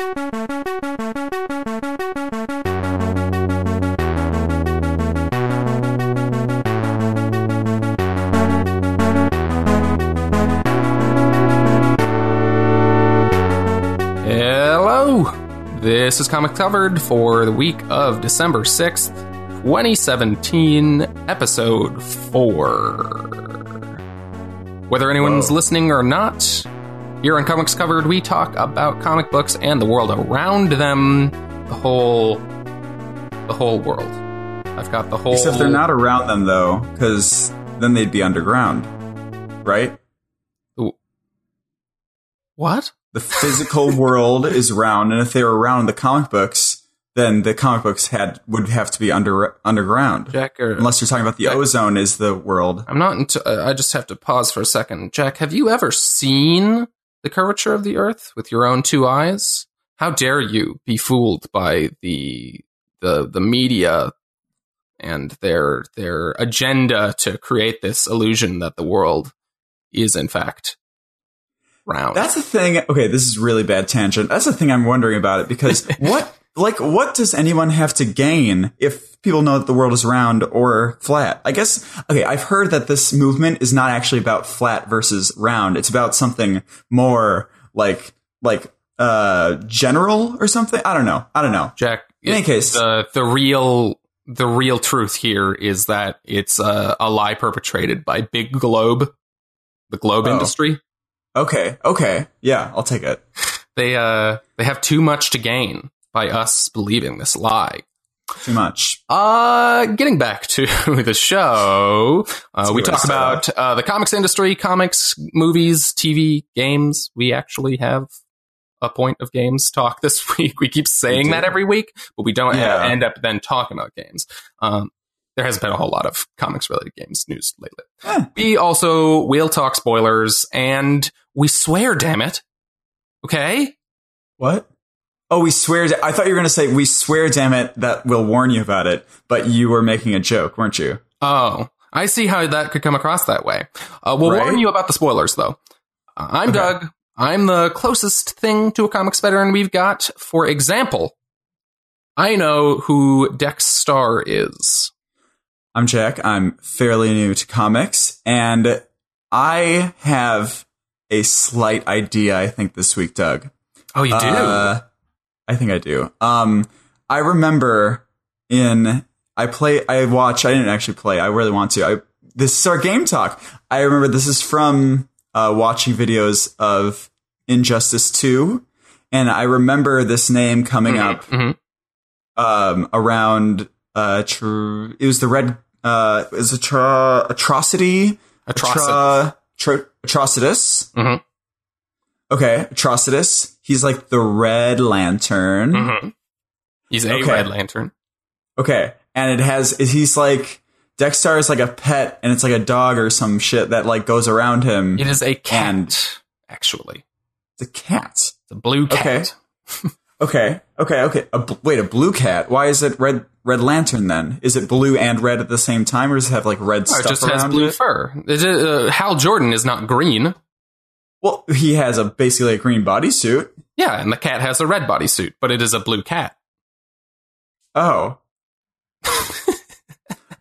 Hello! This is Comic Covered for the week of December 6th, 2017, episode 4. Whether anyone's listening or not, here on Comics Covered, we talk about comic books and the world around them. The whole world. I've got the whole... Except they're not around them, though, because then they'd be underground. Right? What? The physical world is round, and if they were around the comic books, then the comic books would have to be underground. Jack, unless you're talking about the ozone is the world. I'm not. I just have to pause for a second. Jack, have you ever seen the curvature of the Earth with your own two eyes? How dare you be fooled by the media and their agenda to create this illusion that the world is in fact round. That's the thing. Okay, this is really bad tangent. That's the thing I'm wondering about it, because what does anyone have to gain if people know that the world is round or flat? I guess, okay, I've heard that this movement is not actually about flat versus round. It's about something more like general or something. I don't know. Jack, in any case, the real truth here is that it's a lie perpetrated by Big Globe, the globe industry. Okay. Yeah, I'll take it. They have too much to gain by us believing this lie. Too much. Getting back to the show, we talk about the comics industry, comics, movies, TV, games. We actually have a point of games talk this week. We keep saying that every week, but we don't end up then talking about games. There has been a whole lot of comics-related games news lately. We also will talk spoilers, and we swear, damn it. Okay? What? Oh, we swear. I thought you were going to say, we swear, damn it, that we'll warn you about it. But you were making a joke, weren't you? Oh, I see how that could come across that way. We'll warn you about the spoilers, though. I'm Doug. I'm the closest thing to a comics veteran we've got. For example, I know who Dex Star is. I'm Jack. I'm fairly new to comics, and I have a slight idea, I think, this week, Doug. Oh, you do? I think I do. I remember I didn't actually play. I really want to. This is our game talk. I remember this is from watching videos of Injustice 2, and I remember this name coming up around... it was the red. Is it atrocity? Atrocitus. Mm-hmm. Okay, Atrocitus. He's like the Red Lantern. Mm-hmm. He's a Red Lantern. Okay, and he's like Dexter is like a pet, and it's like a dog or some shit that like goes around him. It is a cat, actually. It's a cat. It's a blue cat. Okay. Wait, a blue cat? Why is it Red Lantern then? Is it blue and red at the same time, or does it have like red stuff around it? It just has blue fur. Hal Jordan is not green. Well, he has basically a green bodysuit. Yeah, and the cat has a red bodysuit, but it is a blue cat. Oh.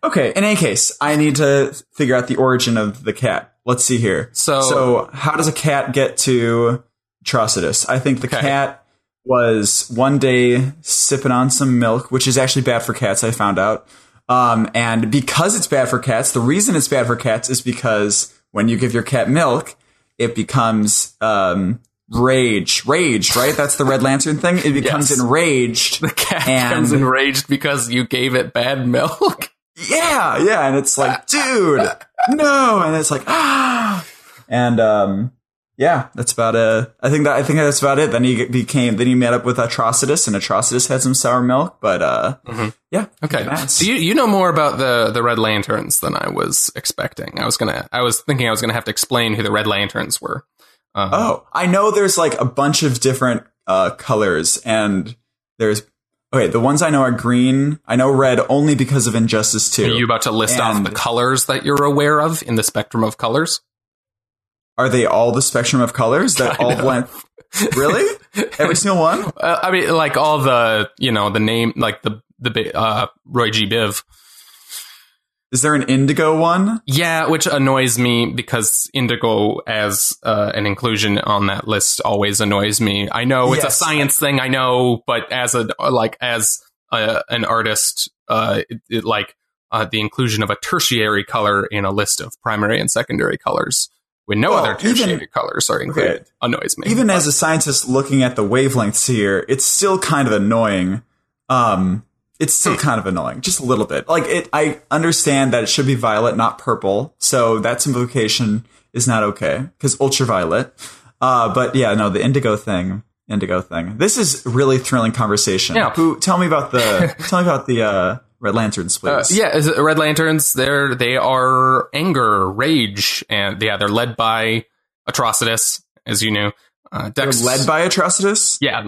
Okay, in any case, I need to figure out the origin of the cat. Let's see here. So how does a cat get to Atrocitus? I think the cat was one day sipping on some milk, which is actually bad for cats, I found out. And because it's bad for cats, the reason it's bad for cats is because when you give your cat milk, it becomes rage, right? That's the Red Lantern thing. It becomes enraged. The cat becomes enraged because you gave it bad milk. Yeah, and it's like, dude, no, and it's like, and yeah, that's about it. I think that's about it. Then he met up with Atrocitus, and Atrocitus had some sour milk, but yeah. Okay. So you know more about the Red Lanterns than I was expecting. I was thinking I was gonna have to explain who the Red Lanterns were. I know there's like a bunch of different colors, and there's the ones I know are green. I know red only because of Injustice 2. Are you about to list off the colors that you're aware of in the spectrum of colors? Are they all the spectrum of colors that all blend? Really? Every single one? I mean, like all the, the name, like the Roy G. Biv. Is there an indigo one? Yeah, which annoys me because indigo as an inclusion on that list always annoys me. I know it's a science thing, I know, but as an artist, the inclusion of a tertiary color in a list of primary and secondary colors when no other tertiary colors are included annoys me. Even as a scientist looking at the wavelengths here, it's still kind of annoying. It's still kind of annoying, just a little bit. I understand that it should be violet, not purple. So that simplification is not okay because ultraviolet. But yeah, no, the indigo thing. This is really thrilling conversation. Yeah. Tell me about the Red Lanterns, please. Red Lanterns. They are anger, rage, and they're led by Atrocitus, as you knew. They're led by Atrocitus? Yeah,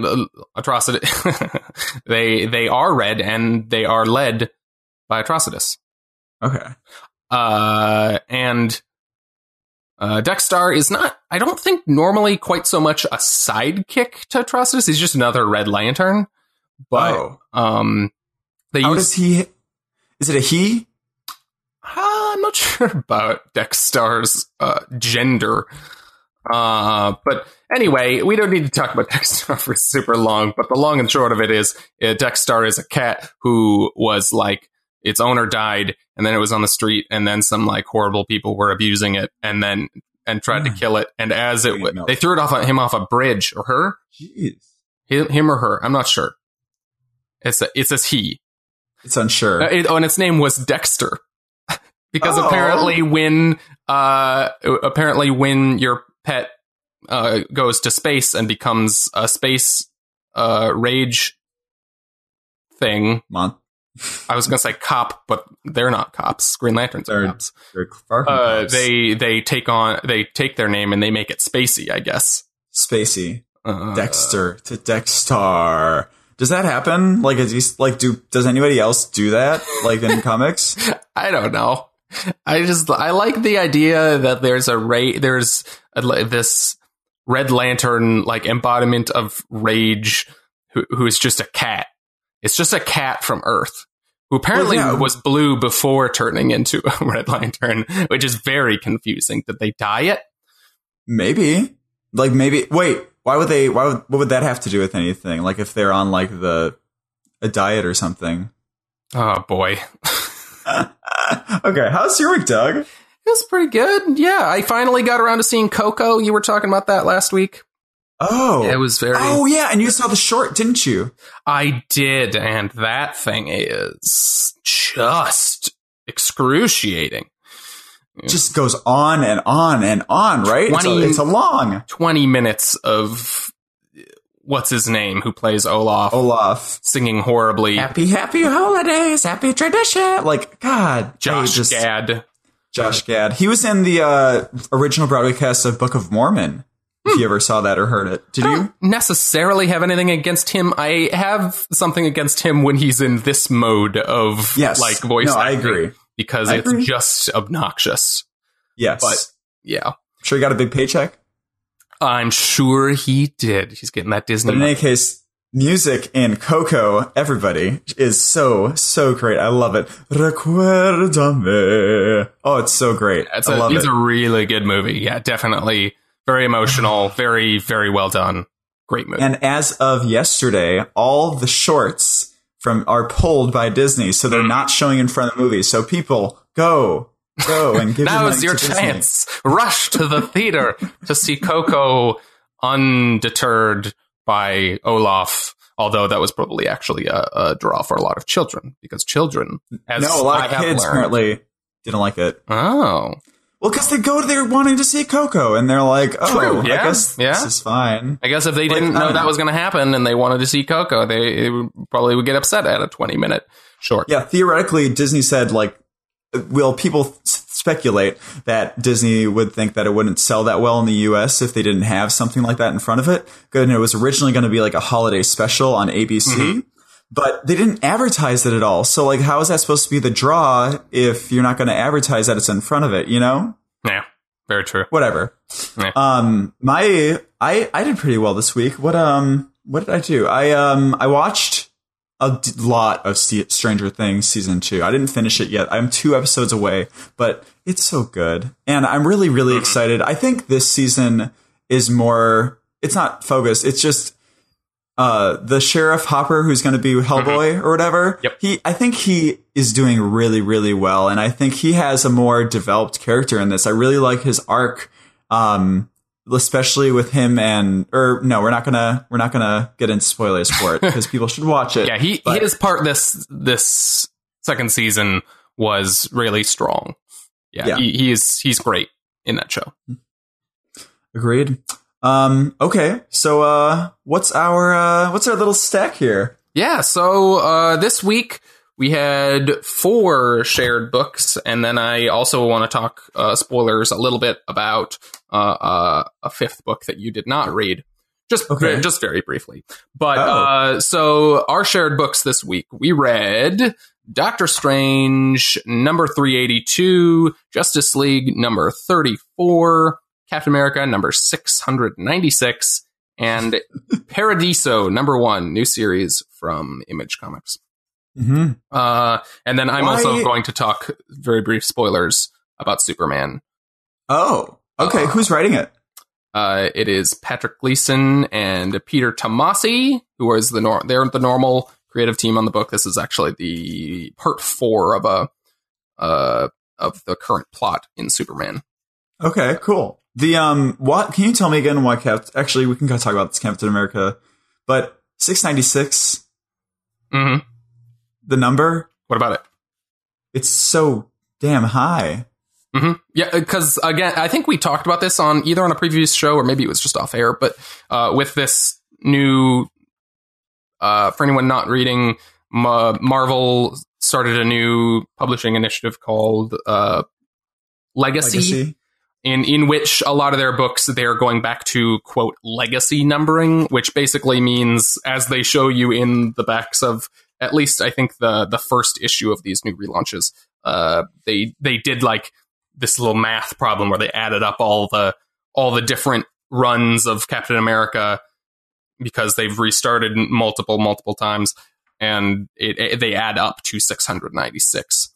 Atrocitus. they are red, and they are led by Atrocitus. Okay. And Dexstar is not, I don't think, normally quite so much a sidekick to Atrocitus. He's just another Red Lantern. But is it a he? I'm not sure about Dexstar's gender. But anyway, we don't need to talk about Dexstar for super long, but the long and short of it is Dexstar is a cat who was like, its owner died, and then it was on the street, and then some like horrible people were abusing it, and tried to kill it, and as it they threw him off a bridge, or her? Jeez. Him or her, I'm not sure. It says he. It's unsure. And its name was Dexter. Because apparently when your pet goes to space and becomes a space rage thing. I was going to say cop, but they're not cops. Green Lanterns are cops. They're far from cops. They take their name and they make it Spacey, I guess. Spacey. Dexter to Dexstar. Does that happen? Does anybody else do that? Like in comics? I don't know. I like the idea that there's this Red Lantern like embodiment of rage who is just a cat. It's just a cat from Earth who apparently was blue before turning into a Red Lantern, which is very confusing. Did they dye it? Maybe. Wait, what would that have to do with anything? Like if they're on like a diet or something. Oh boy. Okay, how's your week, Doug? It was pretty good. Yeah, I finally got around to seeing Coco. You were talking about that last week. Oh. It was very... Oh, yeah, and you saw the short, didn't you? I did, and that thing is just excruciating. It just goes on and on and on, right? It's a long... 20 minutes of... What's his name? Who plays Olaf? Singing horribly. Happy holidays, happy tradition. Like, God. Josh Gad. He was in the original Broadway cast of Book of Mormon. If you ever saw that or heard it. Did you? I don't necessarily have anything against him. I have something against him when he's in this mode of voice acting. I agree. Because it's just obnoxious. Yes. But, yeah. Sure he got a big paycheck? I'm sure he did. He's getting that Disney But in any case, music in Coco, everybody, is so great. I love it. Recuérdame. Oh, it's so great. It's a really good movie. Yeah, definitely. Very emotional. Very, very well done. Great movie. And as of yesterday, all the shorts are pulled by Disney, so they're not showing in front of the movie. So people, go and give Now is your chance. Rush to the theater to see Coco undeterred by Olaf. Although that was probably actually a draw for a lot of children, because children, a lot of kids apparently didn't like it. Oh. Well, because they're wanting to see Coco, and they're like, True. Yeah. I guess this is fine. I guess if they didn't know that was going to happen and they wanted to see Coco, they probably would get upset at a 20-minute short. Yeah, theoretically, Disney said, people speculate that Disney would think that it wouldn't sell that well in the U.S. if they didn't have something like that in front of it. And it was originally going to be like a holiday special on ABC, but they didn't advertise it at all. So, how is that supposed to be the draw if you're not going to advertise that it's in front of it, you know? Yeah. Very true. Whatever. Yeah. I did pretty well this week. What did I do? I watched a lot of Stranger Things season 2. I didn't finish it yet. I'm 2 episodes away, but it's so good. And I'm really, really excited. I think this season is more, it's not focused. It's just, the Sheriff Hopper, who's going to be Hellboy or whatever. Yep. I think he is doing really, really well. And I think he has a more developed character in this. I really like his arc. Especially with him we're not gonna get into spoilers for it because people should watch it. Yeah, his part this second season was really strong. Yeah. He's great in that show. Agreed. Okay, so what's our little stack here? Yeah, so this week we had 4 shared books, and then I also want to talk spoilers a little bit about a 5th book that you did not read, just very briefly. But so our shared books this week, we read Doctor Strange number 382, Justice League number 34, Captain America number 696, and Paradiso number 1, new series from Image Comics. Mm-hmm. And then I'm also going to talk very brief spoilers about Superman. Oh, okay. Who's writing it? It is Patrick Gleason and Peter Tomasi, who is they're the normal creative team on the book. This is actually the part 4 of the current plot in Superman. Okay, cool. The what can you tell me again why actually we can talk about this Captain America, but 696. Mm-hmm. The number? What about it? It's so damn high. Mm-hmm. Yeah, because again, I think we talked about this on a previous show or maybe it was just off air, but with this new, for anyone not reading, Marvel started a new publishing initiative called Legacy. In which a lot of their books, they're going back to, quote, legacy numbering, which basically means, as they show you in the backs of, at least I think the first issue of these new relaunches, they did like this little math problem where they added up all the different runs of Captain America because they've restarted multiple times, and they add up to 696.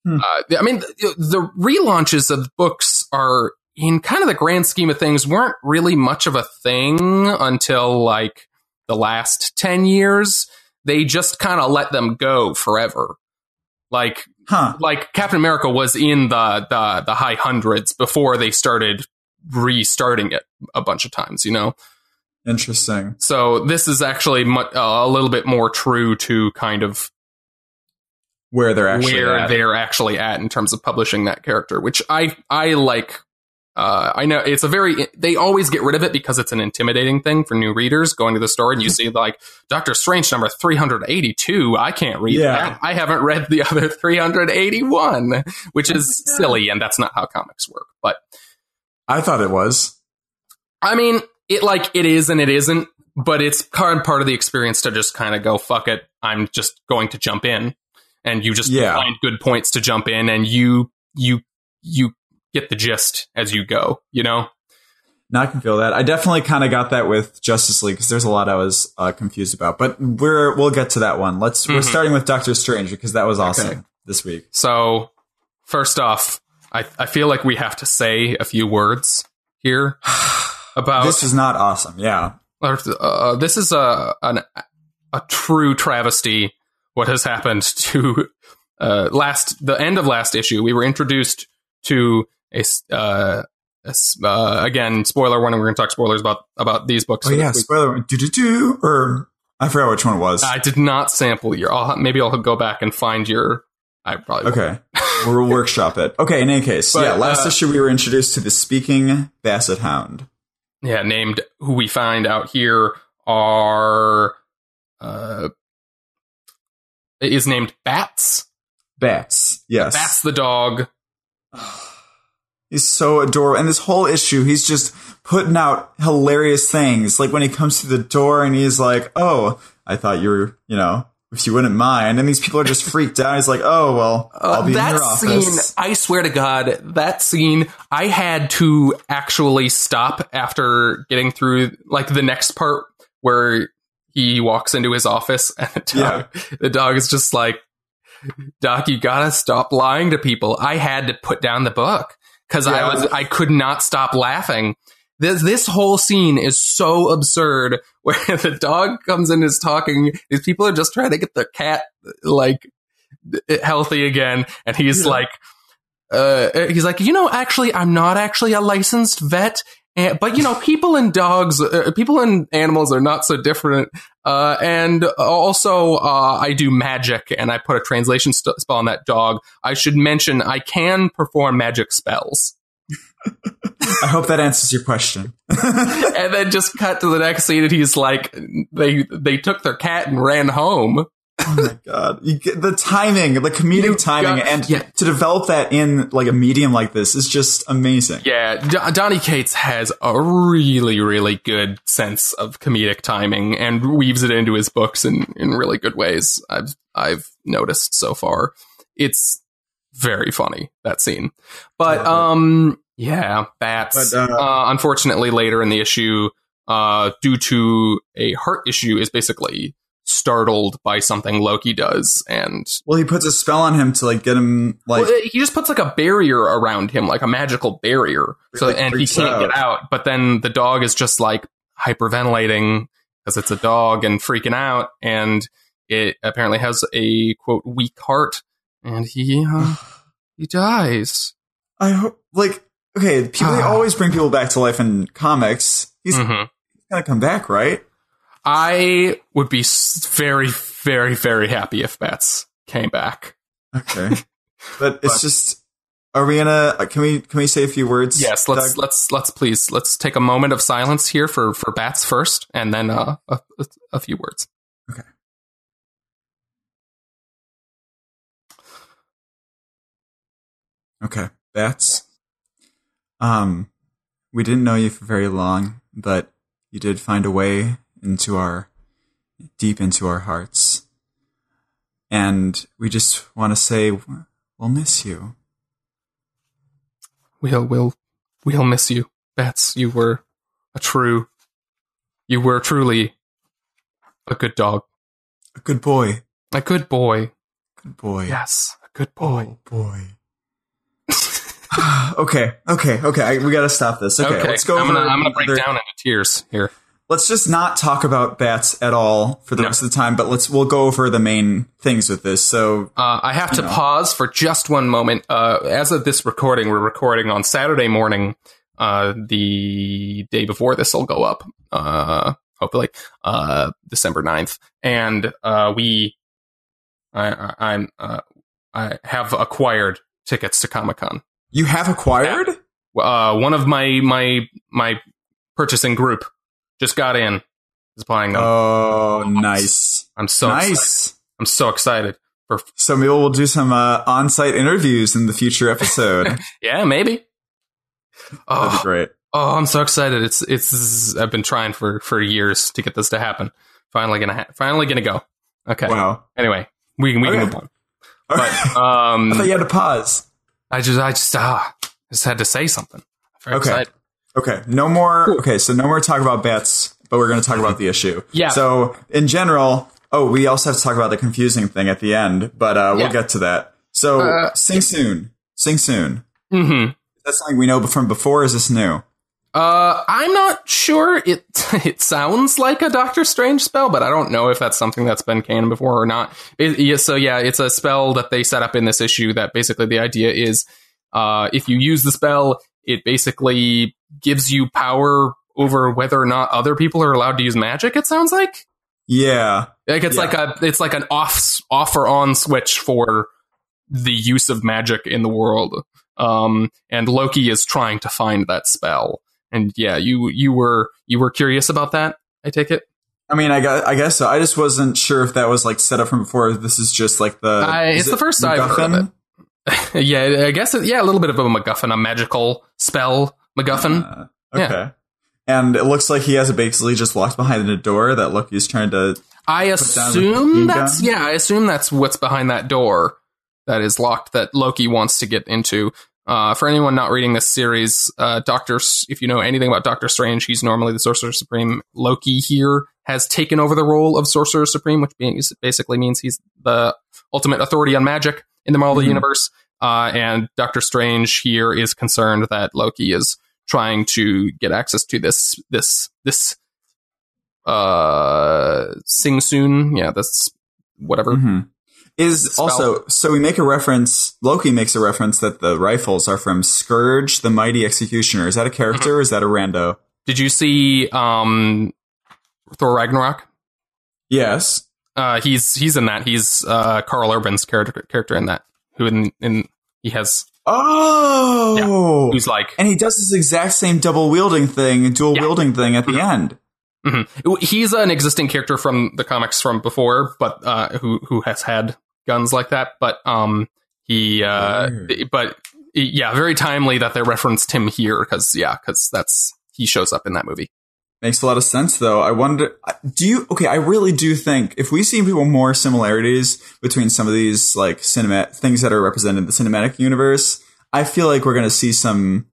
I mean, the relaunches of books are, in kind of the grand scheme of things, weren't really much of a thing until like the last 10 years. They just kind of let them go forever. Like Captain America was in the high hundreds before they started restarting it a bunch of times, you know? Interesting. So this is actually a little bit more true to kind of where they're actually at in terms of publishing that character, which I like. I know it's they always get rid of it because it's an intimidating thing for new readers going to the store and you see like Doctor Strange number 382. I can't read that. I haven't read the other 381, which is silly. And that's not how comics work. But I thought it was. I mean, it is and it isn't, but it's part of the experience to just kind of go, fuck it. I'm just going to jump in. And you just find good points to jump in, and you get the gist as you go, you know? No, I can feel that. I definitely kind of got that with Justice League, because there's a lot I was confused about. But we'll get to that one. We're starting with Doctor Strange, because that was awesome this week. So, first off, I feel like we have to say a few words here about... This is not awesome, yeah. This is a true travesty. What has happened to the end of last issue? We were introduced to again, spoiler warning. We're going to talk spoilers about these books. Oh yeah, spoiler or I forgot which one it was. I did not sample your. Maybe I'll go back and find your. I probably won't. We'll workshop it. Okay, in any case, last issue we were introduced to the speaking basset hound. Yeah, named who we find out here are. Is named Bats. Bats, yes. Bats the dog. He's so adorable. And this whole issue, he's just putting out hilarious things. Like when he comes to the door and he's like, oh, I thought you were, if you wouldn't mind. And these people are just freaked out. He's like, oh, well, I'll be in your office. Scene, I swear to God, that scene, I had to actually stop after getting through, like, the next part where he walks into his office and the dog is just like, Doc, you gotta stop lying to people. I had to put down the book because I could not stop laughing. This whole scene is so absurd where the dog comes in and is talking. These people are just trying to get their cat like healthy again. And he's like, actually, I'm not actually a licensed vet. But, people and animals are not so different. And also, I do magic, and I put a translation spell on that dog. I should mention I can perform magic spells. I hope that answers your question. And then just cut to the next scene, and he's like, they took their cat and ran home. Oh my God. You get the timing, the comedic timing, and to develop that in like a medium like this is just amazing. Yeah, Donny Cates has a really, really good sense of comedic timing and weaves it into his books in really good ways. I've noticed so far. It's very funny, that scene. But bats. Unfortunately, later in the issue, due to a heart issue, is basically startled by something Loki does, and he puts a spell on him to like get him he just puts like a barrier around him, like a magical barrier, and he can't get out. But then the dog is just like hyperventilating because it's a dog and freaking out, and it apparently has a quote weak heart, and he dies. I hope people they always bring people back to life in comics. He's gonna come back, right? I would be very, very, very happy if Bats came back. Okay, but it's just. Are we gonna? Can we say a few words? Yes, let's take a moment of silence here for Bats first, and then a few words. Okay. Okay, Bats. We didn't know you for very long, but you did find a way deep into our hearts. And we just want to say we'll miss you. We'll miss you, Bats. You were truly a good dog. A good boy. A good boy. Good boy. Yes, a good boy. Oh, boy. Okay. We gotta stop this. Okay. Let's go. I'm gonna break down into tears here. Let's just not talk about Bats at all for the rest of the time, but we'll go over the main things with this. So I have to pause for just one moment. As of this recording, we're recording on Saturday morning, the day before this will go up, hopefully, December 9th. And I have acquired tickets to Comic-Con. You have acquired? One of my purchasing group just got in. Is buying them. Oh, nice! I'm so nice. Excited. I'm so excited. So maybe we'll do some on-site interviews in the future episode. Yeah, maybe. That'd be great. Oh, I'm so excited! It's. I've been trying for years to get this to happen. Finally gonna go. Okay. Wow. Anyway, we can move on. But I thought you had to pause. I just had to say something. I'm very excited. Okay, no more. Okay, so no more talk about Bats, but we're going to talk about the issue. Yeah. So in general, we also have to talk about the confusing thing at the end, but we'll get to that. So Sing Soon. Mm-hmm. That's something we know from before. Is this new? I'm not sure. It sounds like a Doctor Strange spell, but I don't know if that's something that's been canon before or not. It's a spell that they set up in this issue that basically the idea is if you use the spell, it basically gives you power over whether or not other people are allowed to use magic, it sounds like. Yeah. It's like an off or on switch for the use of magic in the world. And Loki is trying to find that spell. And yeah, you were curious about that, I take it? I mean, I guess so. I just wasn't sure if that was like set up from before. This is just like it's the first I've heard of it. Yeah, I guess a little bit of a MacGuffin, a magical spell MacGuffin. Okay. Yeah. And it looks like he has it basically just locked behind a door that Loki's trying to I assume I assume that's what's behind that door that is locked that Loki wants to get into. For anyone not reading this series, if you know anything about Doctor Strange, he's normally the Sorcerer Supreme. Loki here has taken over the role of Sorcerer Supreme, which basically means he's the ultimate authority on magic in the Marvel universe. And Doctor Strange here is concerned that Loki is trying to get access to this Sing Soon. Yeah, this whatever. Mm-hmm. Is also, so we make a reference, Loki makes a reference that the rifles are from Scourge, the Mighty Executioner. Is that a character or is that a rando? Did you see Thor Ragnarok? Yes. He's in that. He's Carl Urban's character in that. Who he has. Oh! Yeah, who's like. And he does this exact same dual wielding thing at the end. Mm-hmm. He's an existing character from the comics from before, but who has had guns like that. But very timely that they referenced him here because he shows up in that movie. Makes a lot of sense, though. I wonder, I really do think if we see more similarities between some of these like cinematic things that are represented in the cinematic universe, I feel like we're going to see some,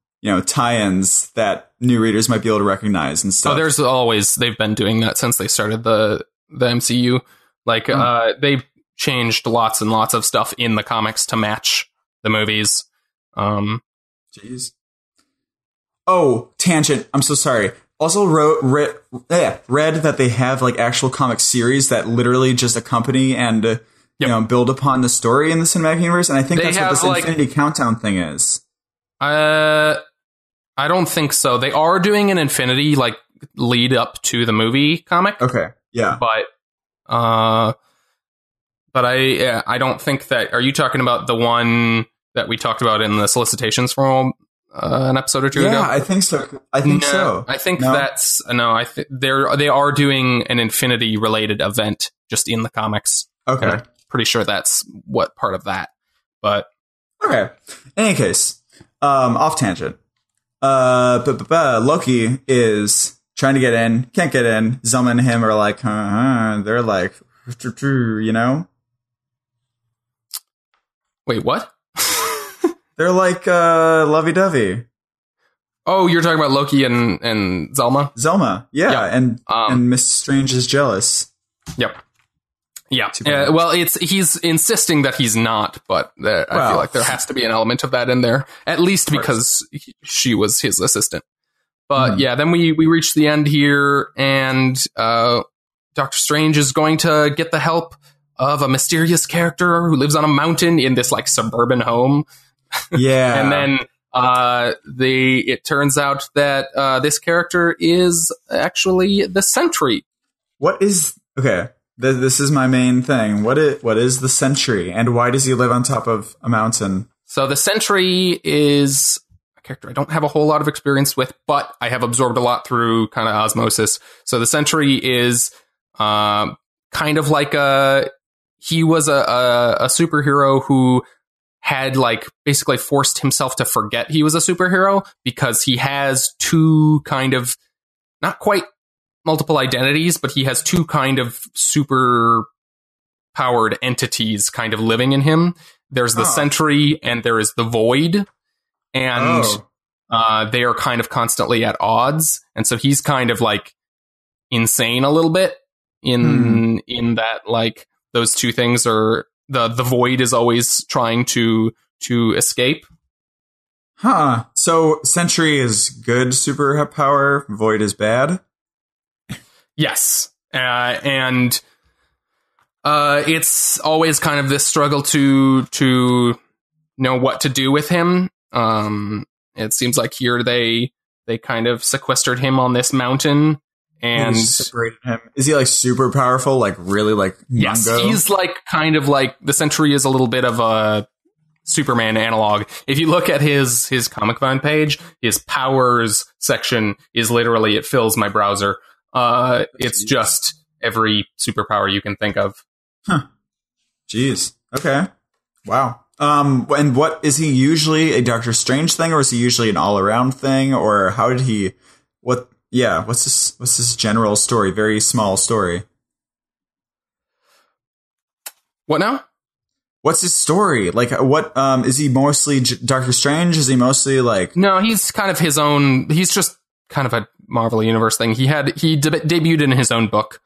tie-ins that new readers might be able to recognize and stuff. Oh, they've been doing that since they started the MCU. Like, they've changed lots and lots of stuff in the comics to match the movies. Jeez. Oh, tangent. I'm so sorry. Also read that they have like actual comic series that literally just accompany and build upon the story in the cinematic universe, and I think that's what this Infinity Countdown thing is. I don't think so. They are doing an Infinity lead up to the movie comic. Okay, yeah, but I don't think that. Are you talking about the one that we talked about in the solicitations from an episode or two ago? Yeah, I think so. I think they are doing an Infinity related event just in the comics. Okay, I'm pretty sure that's what part of that. But okay. In any case, off tangent. Loki is trying to get in, can't get in. Zelma and him are like, they're like, Wait, what? They're like lovey-dovey. Oh, you're talking about Loki and Zelma? Zelma, yeah. And Mr. Strange is jealous. Yep. Yeah. Well, he's insisting that he's not, but I feel like there has to be an element of that in there, at least because she was his assistant. But then we reach the end here, and Doctor Strange is going to get the help of a mysterious character who lives on a mountain in this suburban home. Yeah. And then it turns out that this character is actually the Sentry. Okay. This is my main thing. What is the Sentry, and why does he live on top of a mountain? So the Sentry is a character I don't have a whole lot of experience with, but I have absorbed a lot through kind of osmosis. So the Sentry is kind of like he was a superhero who had basically forced himself to forget he was a superhero because he has two kind of not quite multiple identities, but he has two kind of super powered entities kind of living in him. There's the Sentry and there is the Void, and they are kind of constantly at odds. And so he's kind of insane a little bit in that those two things are the Void is always trying to escape. Huh. So Sentry is good superpower, Void is bad? Yes. And it's always kind of this struggle to know what to do with him. It seems like here they kind of sequestered him on this mountain and separated him. Is he super powerful? Really yes, Mungo? He's kind of the Sentry is a little bit of a Superman analog. If you look at his Comic Vine page, his powers section is literally, it fills my browser. It's just every superpower you can think of. Huh. Jeez. Okay. Wow. And what is he usually a Doctor Strange thing, or is he usually an all around thing, or how did he? What's this general story? Very small story. What now? What's his story? Like, what, is he mostly Doctor Strange? Is he mostly like... No, he's kind of his own... He's just kind of a Marvel Universe thing. He debuted in his own book,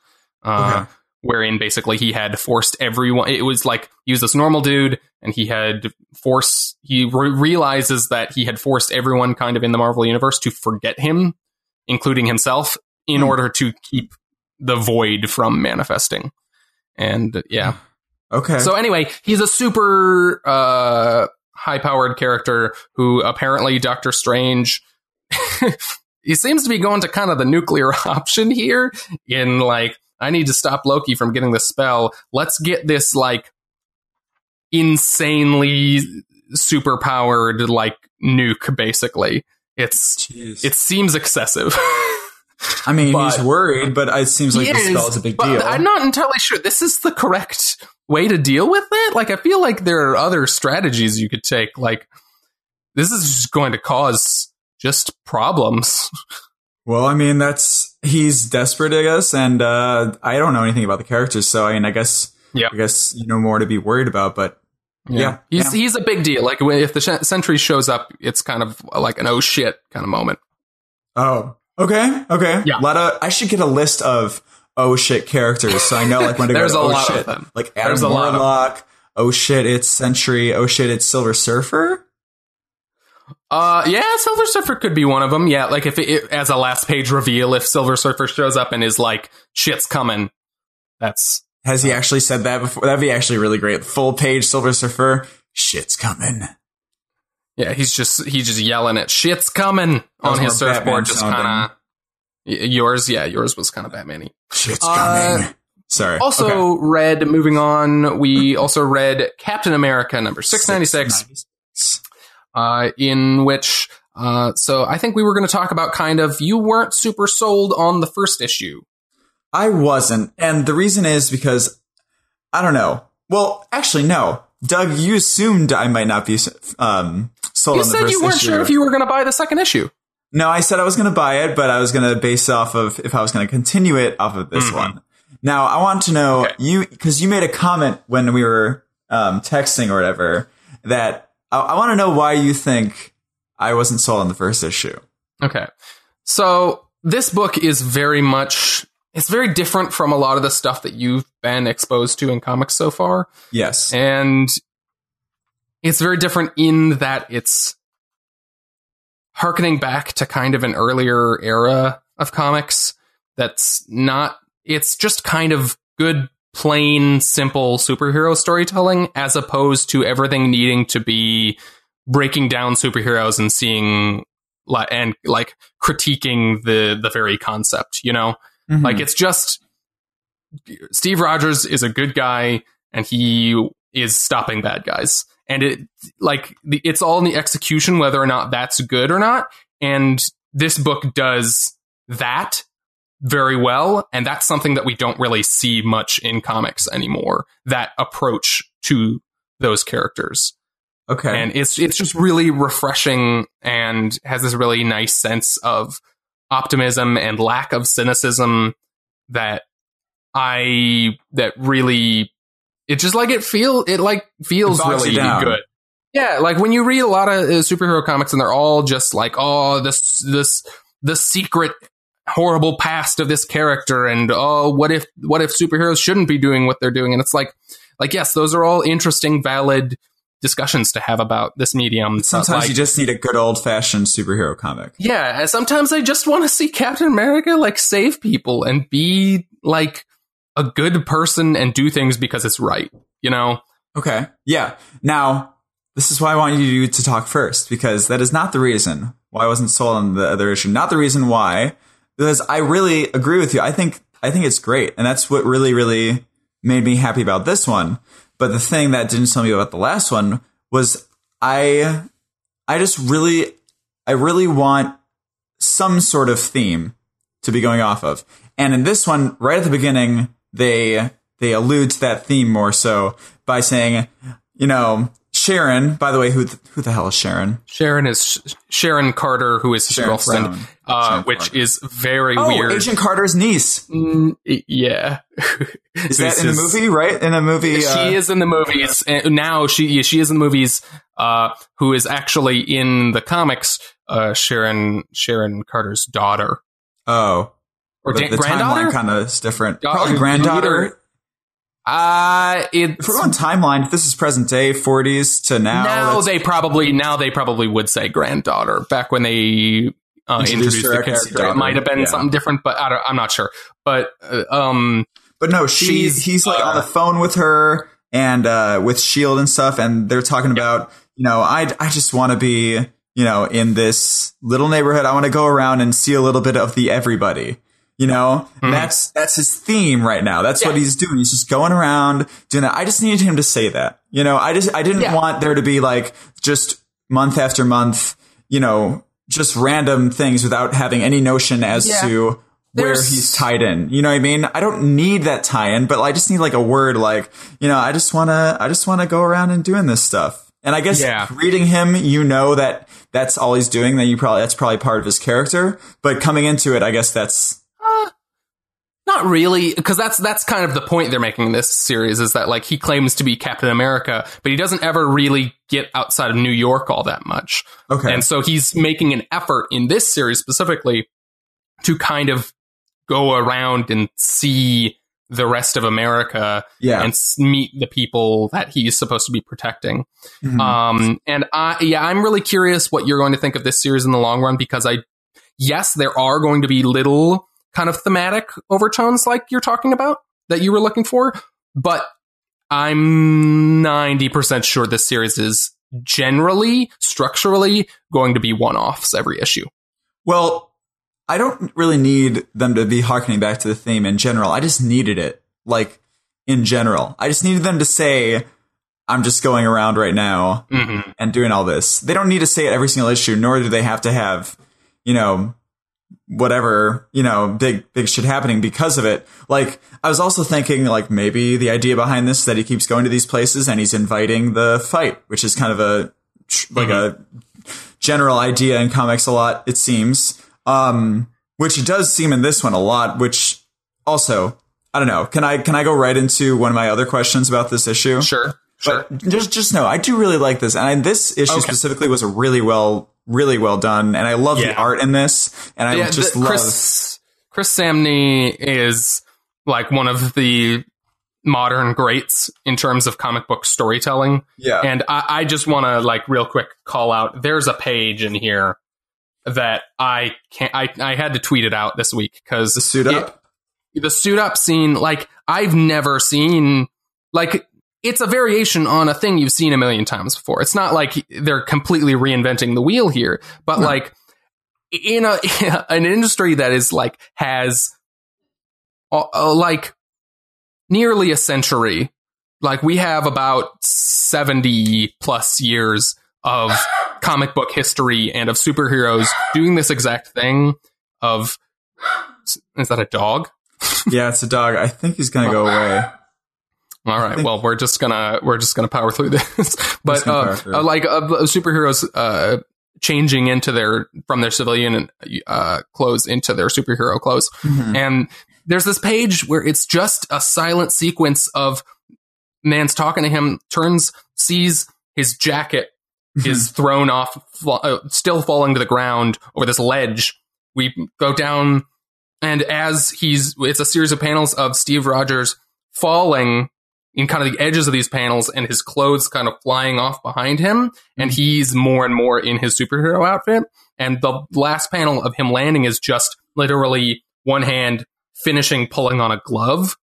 wherein basically he had forced everyone... It was like, he was this normal dude, and he had forced... He realizes that he had forced everyone kind of in the Marvel Universe to forget him, including himself, in order to keep the void from manifesting. And, yeah... Okay. So anyway, he's a super high-powered character who apparently Doctor Strange... he seems to be going to kind of the nuclear option here in, like, I need to stop Loki from getting the spell. Let's get this, like, insanely super-powered, like, nuke, basically. It seems excessive. I mean, he's worried, but it seems like the spell is a big deal. I'm not entirely sure this is the correct way to deal with it. Like, I feel like there are other strategies you could take. Like, this is just going to cause just problems. Well, I mean, he's desperate, I guess, and I don't know anything about the characters, so I mean, I guess you know more to be worried about, but yeah. He's a big deal. Like, if the Sentry shows up, it's kind of like an oh shit kind of moment. Oh, okay. Yeah. I should get a list of oh shit characters, so I know like when to go to oh shit. Like Adam Warlock, oh shit, it's Sentry, oh shit, it's Silver Surfer. Yeah, Silver Surfer could be one of them. Yeah, like if it as a last page reveal, if Silver Surfer shows up and is like, shit's coming. Has he actually said that before? That'd be actually really great. Full page Silver Surfer, shit's coming. Yeah, he's just yelling at shit's coming on his surfboard, just kind of. Yours was kind of Batman-y. Shit's coming. Sorry. Also read, moving on, we also read Captain America number 696, in which, so I think we were going to talk about kind of, you weren't super sold on the first issue. I wasn't. And the reason is because, I don't know. Well, actually, no. Doug, you assumed I might not be sold on the first issue. You said you weren't sure if you were going to buy the second issue. No, I said I was going to buy it, but I was going to base off of if I was going to continue it off of this one. Now, I want to know, because you made a comment when we were texting or whatever, that I want to know why you think I wasn't sold on the first issue. Okay. So this book is very different from a lot of the stuff that you've been exposed to in comics so far. Yes. And it's very different in that it's harkening back to kind of an earlier era of comics it's just kind of good, plain, simple superhero storytelling, as opposed to everything needing to be breaking down superheroes and seeing and like critiquing the very concept, you know? Mm-hmm. Like, it's just Steve Rogers is a good guy and he is stopping bad guys. And it's all in the execution, whether or not that's good or not. And this book does that very well. And that's something that we don't really see much in comics anymore, that approach to those characters. Okay. And it's just really refreshing and has this really nice sense of optimism and lack of cynicism that really... It just like it feels really good. Yeah, like when you read a lot of superhero comics and they're all just like, oh, the secret horrible past of this character, and oh, what if superheroes shouldn't be doing what they're doing? And it's like yes, those are all interesting, valid discussions to have about this medium. Sometimes you just need a good old fashioned superhero comic. Yeah, and sometimes I just want to see Captain America like save people and be like a good person and do things because it's right, you know? Okay. Yeah. Now, this is why I want you to talk first, because that is not the reason why I wasn't sold on the other issue. Not the reason why, because I really agree with you. I think it's great. And that's what really, really made me happy about this one. But the thing that didn't tell me about the last one was I really want some sort of theme to be going off of. And in this one, right at the beginning, they allude to that theme more so by saying, you know, Sharon, by the way, who the hell is Sharon? Sharon is Sharon Carter, who is his girlfriend, which is very weird. Agent Carter's niece. Yeah. Is that in the movie, right? In a movie? She is in the movies. And now she is in the movies, who is actually in the comics, Sharon Carter's daughter. Oh. Or the granddaughter? Timeline kind of is different. Probably granddaughter. If we're on timeline, if this is present day, 40s to now. Now they probably would say granddaughter. Back when they introduced the character, it might have been something different, but I'm not sure. But no, he's like on the phone with her and with Shield and stuff, and they're talking about, I just want to be, in this little neighborhood. I want to go around and see a little bit of the everybody. That's his theme right now. That's what he's doing. He's just going around doing that. I just needed him to say that. I didn't want there to be like just month after month, just random things without having any notion as to where he's tied in. You know what I mean? I don't need that tie-in, but I just need like a word like, I just want to go around and doing this stuff. And I guess reading him, that that's all he's doing. That's probably part of his character. But coming into it, I guess that's not really, because that's kind of the point they're making in this series, is that like he claims to be Captain America, but he doesn't ever really get outside of New York all that much. Okay. And so he's making an effort in this series specifically to kind of go around and see the rest of America and meet the people that he's supposed to be protecting. Mm-hmm. And I'm really curious what you're going to think of this series in the long run, because there are going to be little kind of thematic overtones like you're talking about that you were looking for, but I'm 90% sure this series is generally, structurally going to be one-offs every issue. Well, I don't really need them to be harkening back to the theme in general. I just needed it, like, in general. I just needed them to say, I'm just going around right now and doing all this. They don't need to say it every single issue, nor do they have to have, whatever, big shit happening because of it. Like, I was also thinking, like, maybe the idea behind this is that he keeps going to these places and he's inviting the fight, which is kind of a general idea in comics a lot, it seems. Which it does seem in this one a lot, which also, I don't know. Can I go right into one of my other questions about this issue? Sure. But just know, I do really like this. And this issue specifically was really well done. And I love the art in this. And I just love Chris Samnee is like one of the modern greats in terms of comic book storytelling. Yeah. And I just want to like real quick call out, there's a page in here that I had to tweet it out this week, because the suit up scene, like, I've never seen, like, it's a variation on a thing you've seen a million times before. It's not like they're completely reinventing the wheel here, but like in an industry that is like has like nearly a century, like we have about 70 plus years of comic book history and of superheroes doing this exact thing of, is that a dog? Yeah, it's a dog. I think he's going to go away. All right. Well, we're just gonna power through this. But superheroes changing into from their civilian clothes into their superhero clothes. Mm-hmm. And there's this page where it's just a silent sequence of man's talking to him, sees his jacket is thrown off, still falling to the ground over this ledge. We go down, and it's a series of panels of Steve Rogers falling in kind of the edges of these panels, and his clothes kind of flying off behind him, and he's more and more in his superhero outfit. And the last panel of him landing is just literally one hand pulling on a glove.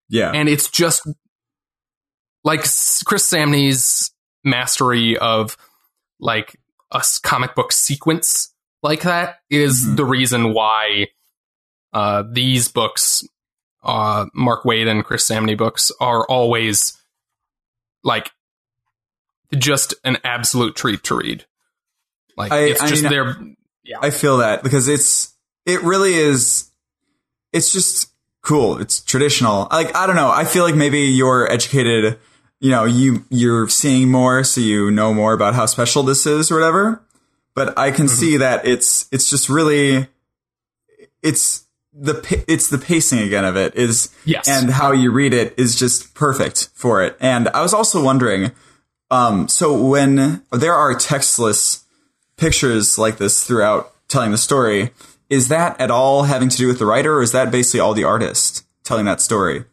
Yeah. And it's just like Chris Samnee's mastery of like a comic book sequence like that is the reason why these books, Mark Waid and Chris Samnee books, are always like just an absolute treat to read. Like I feel that, because it really is. It's just cool. It's traditional. Like, I don't know. I feel like maybe you're educated you're seeing more, so you know more about how special this is or whatever. But I can see that it's just really, it's the pacing again of it is, yes, and how you read it is just perfect for it. And I was also wondering, so when there are textless pictures like this throughout telling the story, is that at all having to do with the writer, or is that basically all the artist telling that story?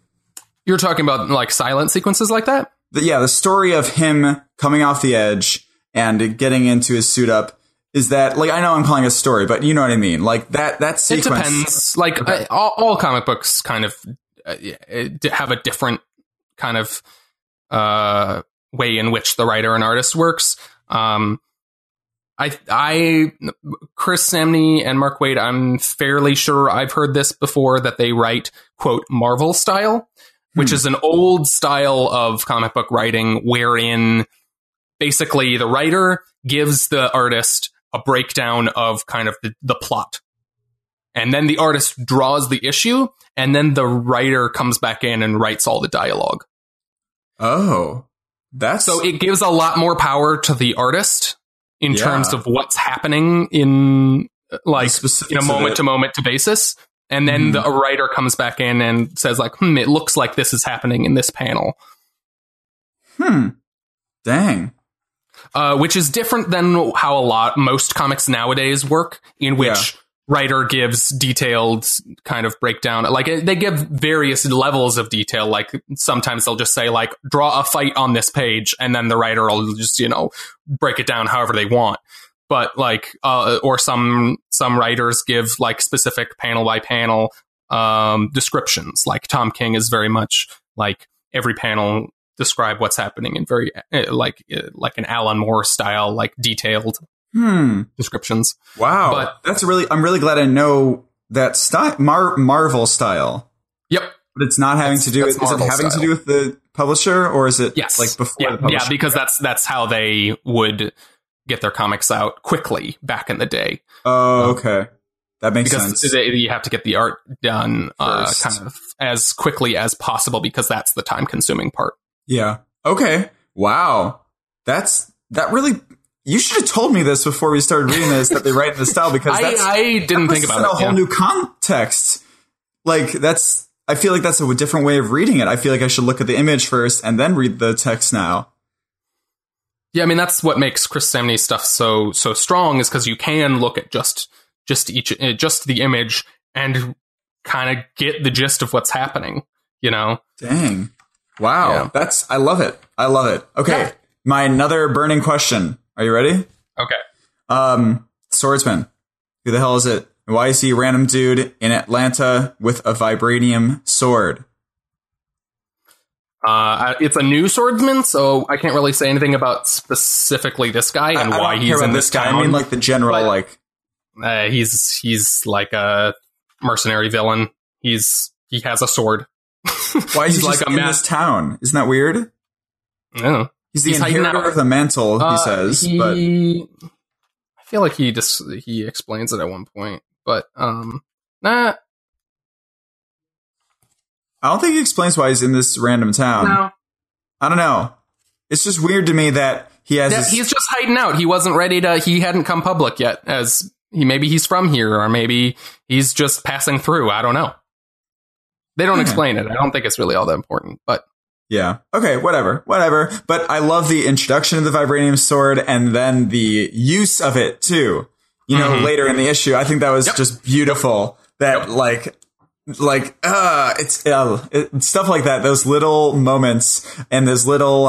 You're talking about like silent sequences like that? The story of him coming off the edge and getting into his suit up. Is that, like, I know I'm calling it a story, but you know what I mean? Like, that sequence. It depends. Like, okay. All comic books kind of have a different kind of way in which the writer and artist works. Chris Samney and Mark Waid, I'm fairly sure I've heard this before, that they write, quote, Marvel style, which is an old style of comic book writing wherein basically the writer gives the artist a breakdown of kind of the plot. And then the artist draws the issue, and then the writer comes back in and writes all the dialogue. Oh, so it gives a lot more power to the artist in terms of what's happening in like in a moment to moment to basis. And then the writer comes back in and says like, it looks like this is happening in this panel. Dang. Which is different than how most comics nowadays work, in which writer gives detailed kind of breakdown. Like they give various levels of detail. Like sometimes they'll just say like, draw a fight on this page, and then the writer will just, break it down however they want. But like, or some writers give like specific panel by panel descriptions. Like Tom King is very much like every panel describe what's happening in very like an Alan Moore style, like detailed descriptions. Wow, but I'm really glad I know that style, Marvel style. Yep, but it's not having to do with. Is it having to do with the publisher, or is it like before the publisher? Yeah, because that's how they would get their comics out quickly back in the day. Oh, okay. That makes sense. Because you have to get the art done kind of as quickly as possible, because that's the time-consuming part. Yeah. Okay. Wow. That really. You should have told me this before we started reading this, that they write in this style, because I didn't think about it. A whole new context. Like I feel like that's a different way of reading it. I feel like I should look at the image first and then read the text now. Yeah, I mean that's what makes Chris Samney's stuff so strong, is because you can look at just the image and kind of get the gist of what's happening. Dang. Wow. Yeah. I love it. Okay. Yeah. My another burning question. Are you ready? Okay. Swordsman. Who the hell is it? Why is he a random dude in Atlanta with a vibranium sword? It's a new swordsman, so I can't really say anything about specifically this guy and why he's in this town. I mean, like the general, he's like a mercenary villain. He has a sword. Why is he like in this town? Isn't that weird? No. He's the inheritor of the mantle, he says. But I feel like he explains it at one point, but nah. I don't think he explains why he's in this random town. No. I don't know. It's just weird to me that he has. He's just hiding out. He wasn't ready to. He hadn't come public yet. Maybe he's from here, or maybe he's just passing through. I don't know. They don't explain it. I don't think it's really all that important, but. Yeah. Okay. Whatever. But I love the introduction of the vibranium sword and then the use of it too. Later in the issue, I think that was just beautiful. That it's stuff like that. Those little moments and those little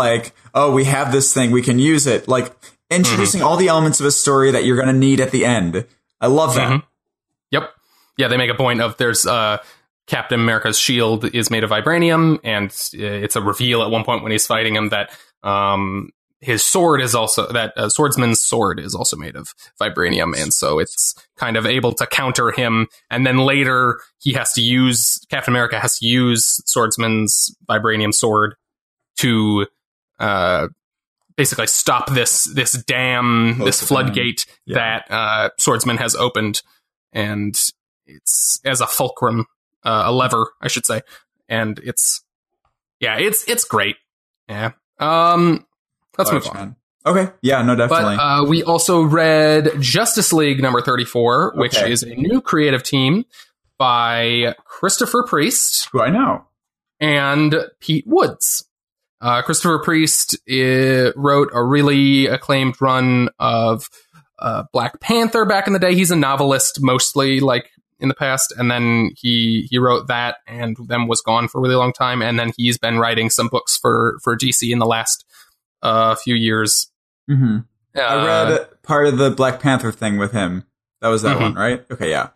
we have this thing, we can use it. Like introducing all the elements of a story that you're going to need at the end. I love that. Yep. Yeah. They make a point of there's Captain America's shield is made of vibranium, and it's a reveal at one point when he's fighting him that his sword is also swordsman's sword is also made of vibranium, and so it's kind of able to counter him. And then later Captain America has to use swordsman's vibranium sword to basically stop this dam, this floodgate that swordsman has opened, and it's as a fulcrum. A lever, I should say, and it's great. Yeah, Let's move on. Okay. Yeah, no, definitely. But we also read Justice League number 34, which is a new creative team by Christopher Priest. Who I know. And Pete Woods. Christopher Priest wrote a really acclaimed run of Black Panther back in the day. He's a novelist mostly, like, in the past, and then he wrote that and then was gone for a really long time, and then he's been writing some books for DC in the last few years. Mm-hmm. I read part of the Black Panther thing with him. That was that one, right? Okay, yeah.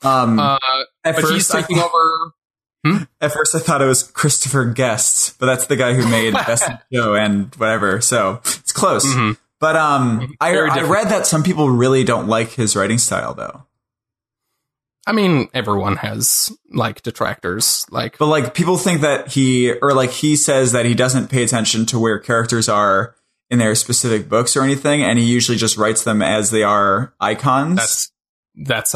At first, he's taking over... At first, I thought it was Christopher Guest, but that's the guy who made Best in Show and whatever, so it's close. Mm-hmm. But I read that some people really don't like his writing style, though. I mean, everyone has, like, detractors. But, like, people think that he says that he doesn't pay attention to where characters are in their specific books or anything, and he usually just writes them as they are icons. That's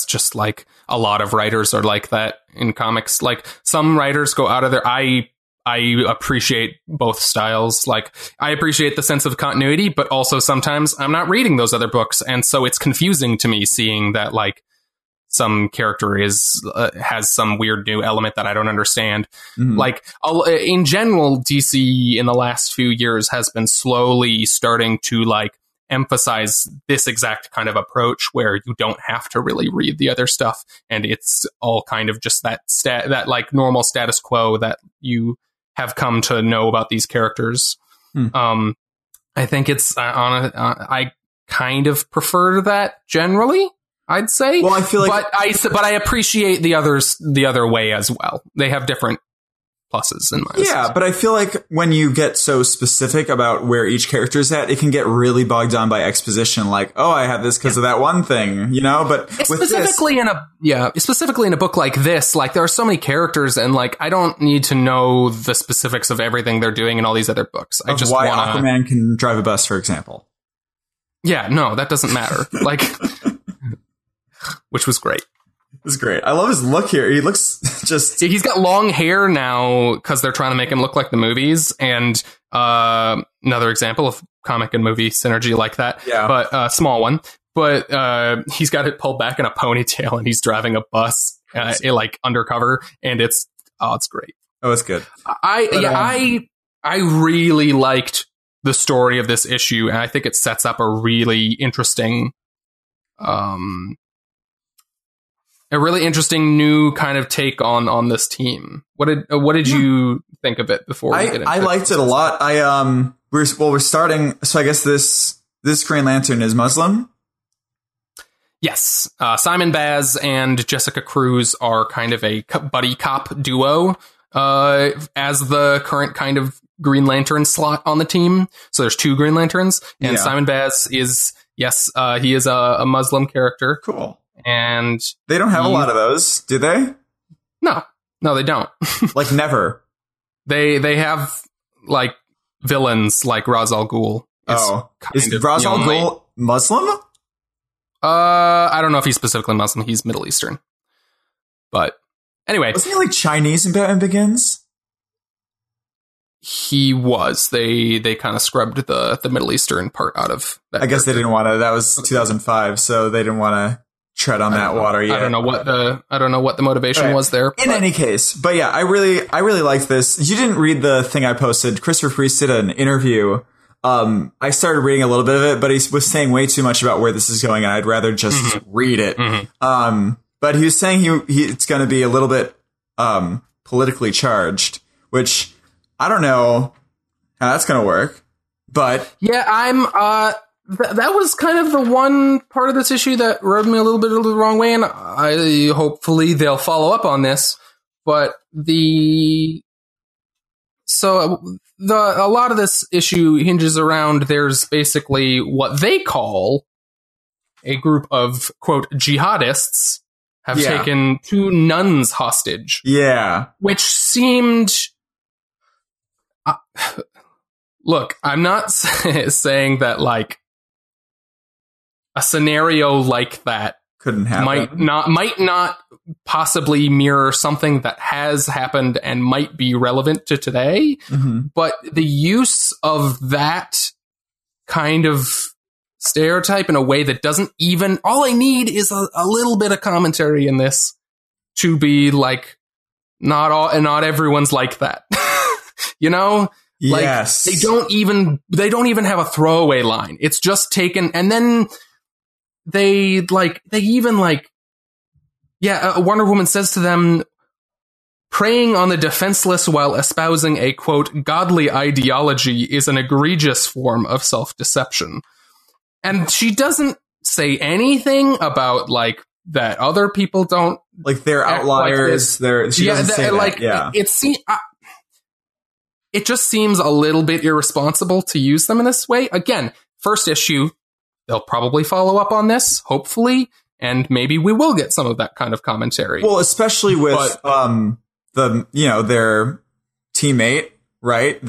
just like a lot of writers are like that in comics. Like, some writers go out of their... I appreciate both styles. Like, I appreciate the sense of continuity, but also sometimes I'm not reading those other books, and so it's confusing to me seeing that, like, some character has some weird new element that I don't understand. Mm-hmm. Like, in general, DC in the last few years has been slowly starting to, like, emphasize this exact kind of approach where you don't have to really read the other stuff, and it's all kind of just that like normal status quo that you have come to know about these characters. I think it's I kind of prefer that generally, I'd say. Well, I feel like, but I appreciate the other way as well. They have different pluses in mind. Yeah, but I feel like when you get so specific about where each character is at, it can get really bogged down by exposition. Like, oh, I have this because of that one thing, you know. But specifically in a book like this, like, there are so many characters, and, like, I don't need to know the specifics of everything they're doing in all these other books. I just why Aquaman can drive a bus, for example. Yeah, no, that doesn't matter. Like, which was great. It's great. I love his look here. He looks just... He's got long hair now because they're trying to make him look like the movies. And another example of comic and movie synergy like that. Yeah. But small one. But he's got it pulled back in a ponytail, and he's driving a bus like undercover. And it's great. Oh, it's good. I really liked the story of this issue. And I think it sets up a really interesting... a really interesting new kind of take on this team. What did you think of it before we get into it? I liked it a lot. We're starting. So I guess this Green Lantern is Muslim. Yes, Simon Baz and Jessica Cruz are kind of a buddy cop duo as the current kind of Green Lantern slot on the team. So there's two Green Lanterns, and Simon Baz is he is a Muslim character. Cool. And they don't have a lot of those, do they? No, they don't. Like, never. They have, like, villains like Ra's al Ghul. Is Ra's al Ghul Muslim? I don't know if he's specifically Muslim. He's Middle Eastern. But anyway, wasn't he like Chinese in Batman Begins? He was. They kind of scrubbed the Middle Eastern part out of that. I guess they didn't want to. That was 2005, so they didn't want to tread on that water yet. I don't know what the motivation was there. In any case, but yeah, I really liked this. You didn't read the thing I posted. Christopher Priest did an interview. I started reading a little bit of it, but he was saying way too much about where this is going, and I'd rather just read it. Mm-hmm. But he was saying it's going to be a little bit politically charged, which I don't know how that's going to work. But yeah, that was kind of the one part of this issue that rubbed me a little bit the wrong way, and hopefully they'll follow up on this. But a lot of this issue hinges around there's basically what they call a group of, quote, jihadists have taken 2 nuns hostage. Yeah. Which seemed... look, I'm not saying that, like, a scenario like that couldn't happen. might not possibly mirror something that has happened and might be relevant to today. Mm-hmm. But the use of that kind of stereotype in a way that doesn't even, all I need is a little bit of commentary in this to be like, not everyone's like that. You know? Like, yes. They don't even have a throwaway line. It's just taken, and then Wonder Woman says to them, preying on the defenseless while espousing a, quote, godly ideology is an egregious form of self-deception. And she doesn't say anything about, like, that other people don't... Like, they're outliers. Like she doesn't say like, that. Yeah. It just seems a little bit irresponsible to use them in this way. Again, first issue, they'll probably follow up on this, hopefully, and maybe we will get some of that kind of commentary. Well, especially with their teammate, right?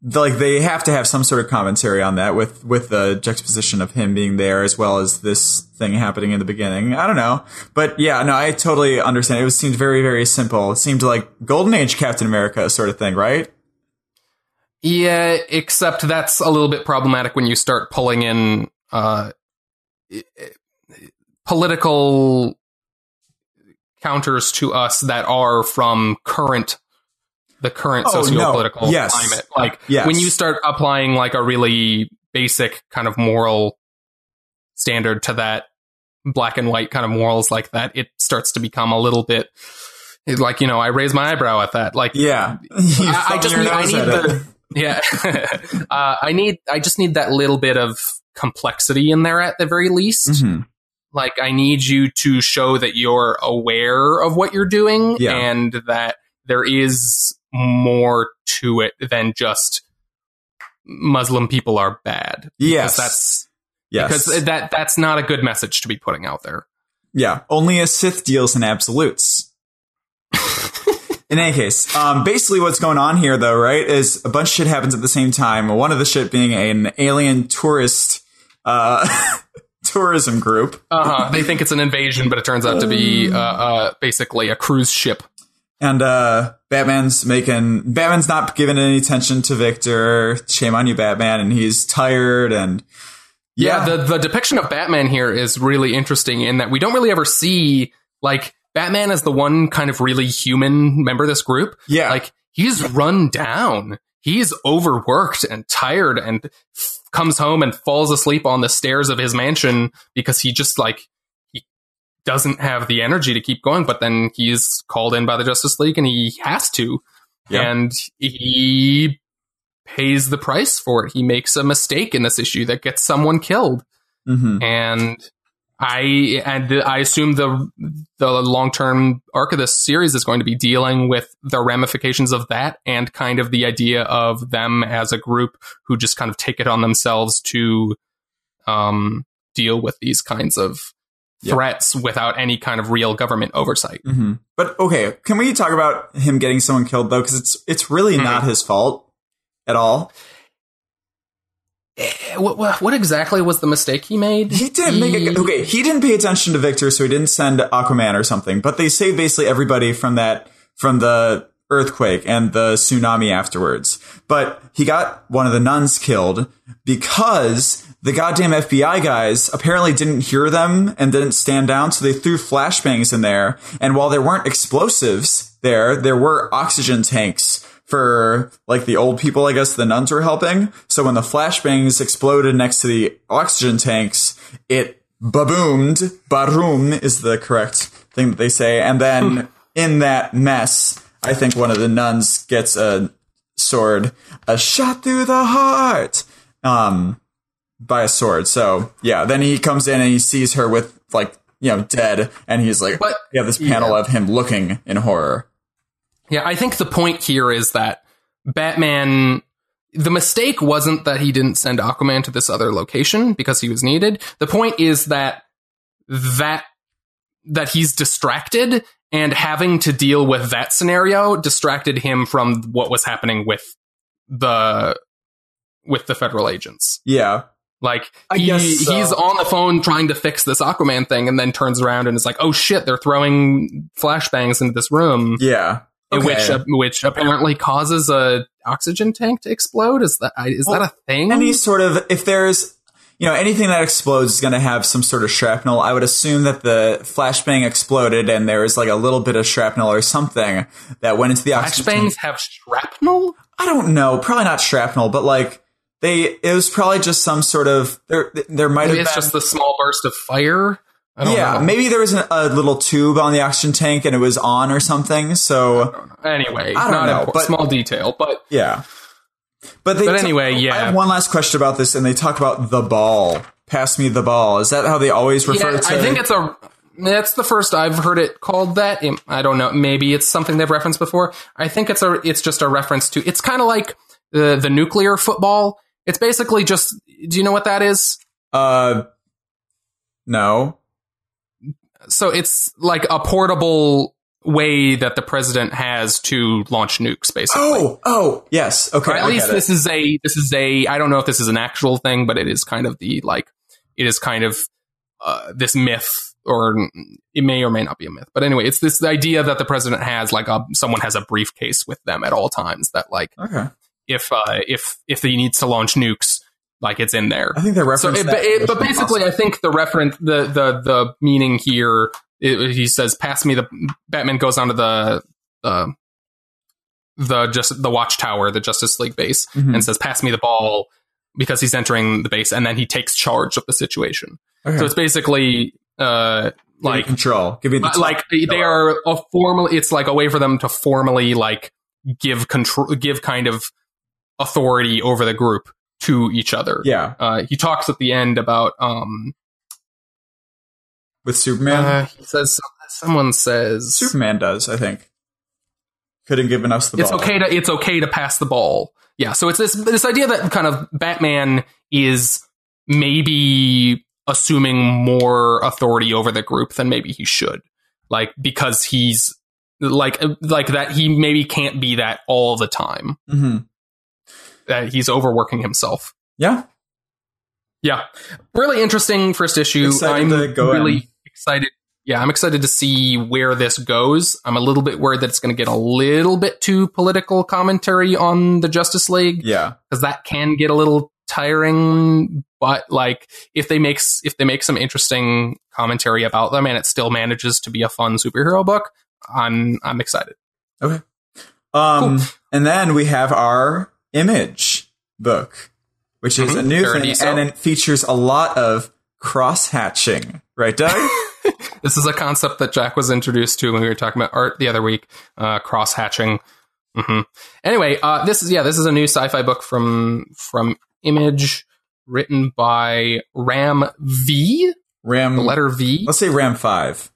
They have to have some sort of commentary on that with the juxtaposition of him being there as well as this thing happening in the beginning. I don't know. But yeah, no, I totally understand. It seemed very, very simple. It seemed like Golden Age Captain America sort of thing, right? Yeah, except that's a little bit problematic when you start pulling in political counters to us that are from the current socio-political climate. Like, when you start applying like a really basic kind of moral standard to that, black and white kind of morals like that, it starts to become a little bit like, I raise my eyebrow at that. Like, yeah, I just need that little bit of complexity in there at the very least. Mm-hmm. Like, I need you to show that you're aware of what you're doing and that there is more to it than just Muslim people are bad. Yes. Because that's not a good message to be putting out there. Yeah. Only a Sith deals in absolutes. In any case, basically what's going on here, though, right, is a bunch of shit happens at the same time. One of the shit being an alien tourist tourism group. They think it's an invasion, but it turns out to be basically a cruise ship. And Batman's not giving any attention to Victor. Shame on you, Batman. And he's tired. And the depiction of Batman here is really interesting in that we don't really ever see, like, Batman as the one kind of really human member of this group. Yeah. Like, he's run down. He's overworked and tired and comes home and falls asleep on the stairs of his mansion because he just, like, doesn't have the energy to keep going, but then he's called in by the Justice League and he has to. Yep. And he pays the price for it. He makes a mistake in this issue that gets someone killed. Mm-hmm. And I assume the long-term arc of this series is going to be dealing with the ramifications of that and kind of the idea of them as a group who just kind of take it on themselves to deal with these kinds of threats without any kind of real government oversight. Mm-hmm. But okay, can we talk about him getting someone killed though? Because it's really not his fault at all. What exactly was the mistake he made? He didn't pay attention to Victor, so he didn't send Aquaman or something. But they saved basically everybody from the earthquake and the tsunami afterwards. But he got one of the nuns killed because the goddamn FBI guys apparently didn't hear them and didn't stand down, so they threw flashbangs in there. And while there weren't explosives there were oxygen tanks for, like, the old people, I guess the nuns were helping. So when the flashbangs exploded next to the oxygen tanks, it ba-boomed. Baroom is the correct thing that they say. And then in that mess, I think one of the nuns gets a sword, a shot through the heart, by a sword. So yeah, then he comes in and he sees her with, like, dead, and he's like, you have this panel of him looking in horror. Yeah, I think the point here is that Batman, the mistake wasn't that he didn't send Aquaman to this other location because he was needed. The point is that he's distracted, and having to deal with that scenario distracted him from what was happening with the federal agents. Yeah. Like, he's on the phone trying to fix this Aquaman thing and then turns around and is like, oh shit, they're throwing flashbangs into this room. Yeah. Okay. Which apparently causes a oxygen tank to explode. Is that a thing? Any sort of, if there's, anything that explodes is going to have some sort of shrapnel. I would assume that the flashbang exploded and there was like a little bit of shrapnel or something that went into the oxygen tank. Flashbangs have shrapnel? I don't know. Probably not shrapnel, but like, it was probably just some sort of, there might have been. It's just the small burst of fire? I don't know. Maybe there was a little tube on the oxygen tank and it was on or something, so. Anyway, I don't know, but, small detail, but. Yeah. But anyway, yeah. I have one last question about this, and they talk about the ball. Pass me the ball. Is that how they always refer to it? I think that's the first I've heard it called that. I don't know. Maybe it's something they've referenced before. I think it's just a reference to, it's kind of like the nuclear football. It's basically just, do you know what that is? No. So it's like a portable way that the president has to launch nukes, basically. Oh, yes. Okay. Or at least this is a, I don't know if this is an actual thing, but it is kind of this myth, or it may or may not be a myth. But anyway, it's this idea that the president has, like, someone has a briefcase with them at all times that, like, okay. If he needs to launch nukes, like, it's in there. I think they're referencing but basically, I think the reference, the meaning here, he says, "Pass me the." Batman goes onto the watchtower, the Justice League base, and says, "Pass me the ball," because he's entering the base, and then he takes charge of the situation. Okay. So it's basically like control. Give me the like they are formally. It's like a way for them to formally like give control, give kind of authority over the group to each other. Yeah. He talks at the end about with Superman. He says, someone says Superman does, I think. Couldn't given us the ball. It's okay to pass the ball. Yeah. So it's this idea that kind of Batman is maybe assuming more authority over the group than maybe he should. Like, because he's like that he maybe can't be that all the time. Mm-hmm. That he's overworking himself. Yeah. Yeah. Really interesting first issue. I'm really excited. Yeah, I'm excited to see where this goes. I'm a little bit worried that it's going to get a little bit too political commentary on the Justice League. Yeah. Because that can get a little tiring. But like, if they make some interesting commentary about them and it still manages to be a fun superhero book, I'm excited. Okay. Cool. And then we have our Image book, which is a new Paradiso. thing, and it features a lot of cross-hatching. Right, Doug? This is a concept that Jack was introduced to when we were talking about art the other week. Cross-hatching. Mm-hmm. Anyway, this is a new sci-fi book from Image, written by Ram V. The letter V. Let's say Ram 5.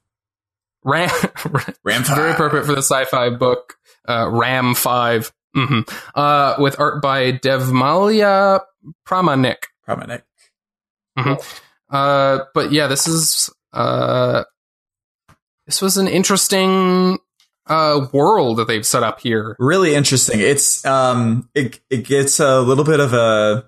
Ram 5. Very appropriate for the sci-fi book. Ram 5. Mm-hmm. With art by Devmalia Pramanik. Mm-hmm. But yeah, this was an interesting world that they've set up here. Really interesting. It's it gets a little bit of a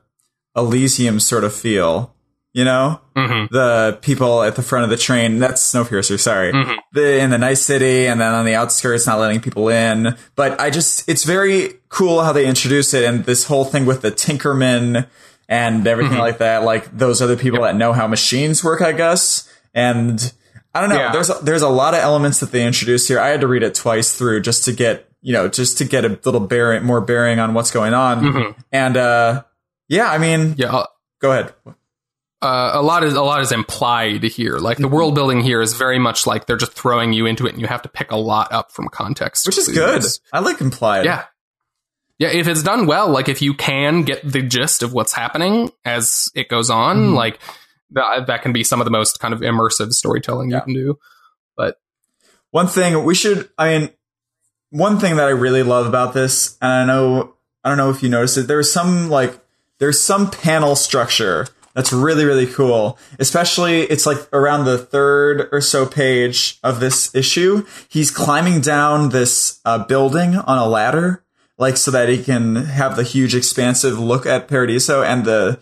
Elysium sort of feel. You know, the people at the front of the train, that's Snowpiercer, sorry. In the nice city, and then on the outskirts, not letting people in. But it's very cool how they introduce it, and this whole thing with the Tinkerman and everything like that, like those other people that know how machines work, I guess. And I don't know, there's a lot of elements that they introduce here. I had to read it twice through just to get a little more bearing on what's going on. And I mean, go ahead. A lot is implied here. Like, the world building here is very much like they're just throwing you into it, and you have to pick a lot up from context, which is good. I like implied. Yeah. If it's done well, like if you can get the gist of what's happening as it goes on, like that can be some of the most kind of immersive storytelling you can do. But one thing that I really love about this, and I don't know if you noticed it, there's some panel structure that's really, really cool. Especially, it's like around the third or so page of this issue. He's climbing down this building on a ladder. like so that he can have the huge expansive look at Paradiso, and the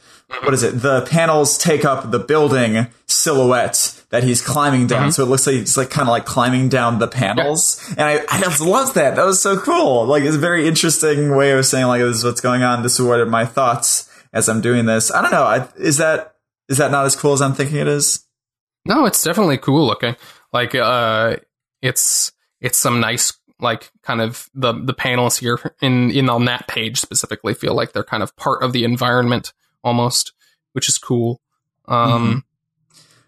panels take up the building silhouette that he's climbing down. So it looks like he's like kind of like climbing down the panels. And I just loved that. That was so cool. Like, it's a very interesting way of saying, like, this is what's going on. This is what are my thoughts as I'm doing this. I don't know. Is that not as cool as I'm thinking it is? No, it's definitely cool looking. Like, it's some nice, like, kind of the panels here on that page specifically feel like they're kind of part of the environment almost, which is cool.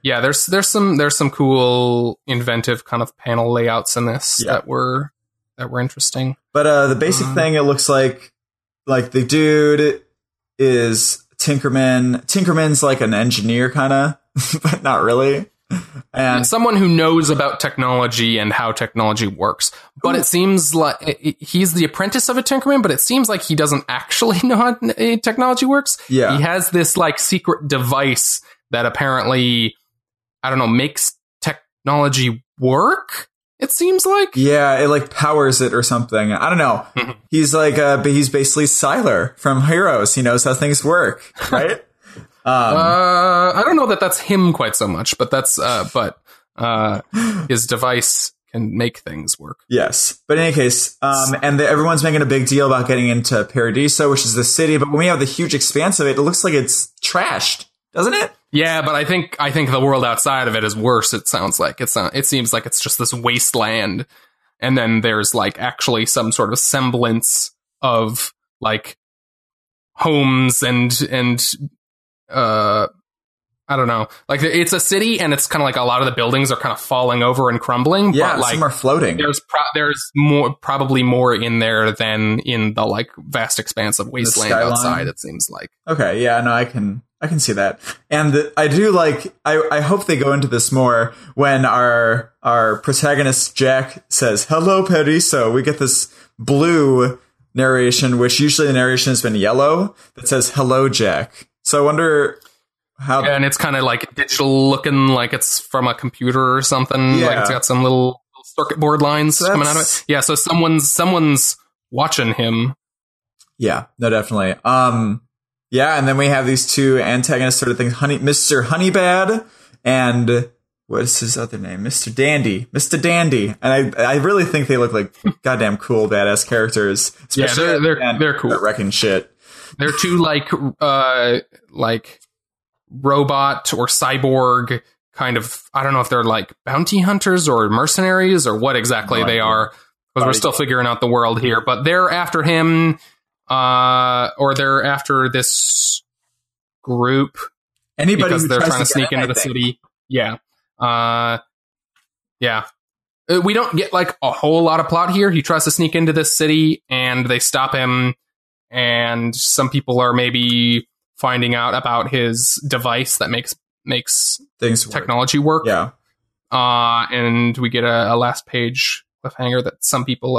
Yeah, there's some cool inventive kind of panel layouts in this that were interesting. But the basic thing, it looks like the dude is Tinkerman. Tinkerman's like an engineer kind of, but not really. And someone who knows about technology and how technology works. But it seems like he's the apprentice of a Tinkerman, but it seems like he doesn't actually know how technology works. Yeah. He has this like secret device that apparently, I don't know, makes technology work. It seems like. Yeah, it like powers it or something. I don't know. He's like, he's basically Sylar from Heroes. He knows how things work, right? I don't know that that's him quite so much, but his device can make things work. Yes. But in any case, everyone's making a big deal about getting into Paradiso, which is the city. But when we have the huge expanse of it, it looks like it's trashed, doesn't it? Yeah, but I think the world outside of it is worse. It sounds like it seems like it's just this wasteland, and then there's like actually some sort of semblance of like homes and I don't know. Like, it's a city, and it's kind of like a lot of the buildings are kind of falling over and crumbling. Yeah, but like, some are floating. There's probably more in there than in the like vast expanse of wasteland outside. It seems like. Okay, yeah, no, I can see that, and I do like. I hope they go into this more when our protagonist Jack says "Hello, Paradiso." We get this blue narration, which usually the narration has been yellow, that says "Hello, Jack." So I wonder. Yeah, and it's kind of like digital looking, like it's from a computer or something. Yeah. Like it's got some little circuit board lines coming out of it. Yeah, so someone's watching him. Yeah, no, definitely. Yeah, and then we have these two antagonist sort of things, Mr. Honeybad and what is his other name? Mr. Dandy. Mr. Dandy. And I really think they look like goddamn cool, badass characters. Yeah, they're cool. Wrecking shit. They're two like robot or cyborg kind of, I don't know if they're like bounty hunters or mercenaries or what exactly they are, because we're still figuring out the world here, but they're after him, or they're after this group. Anybody because who they're tries trying to sneak into the city. Yeah. Yeah. We don't get like a whole lot of plot here. He tries to sneak into this city and they stop him, and some people are maybe finding out about his device that makes things technology work. Yeah. And we get a last page cliffhanger that some people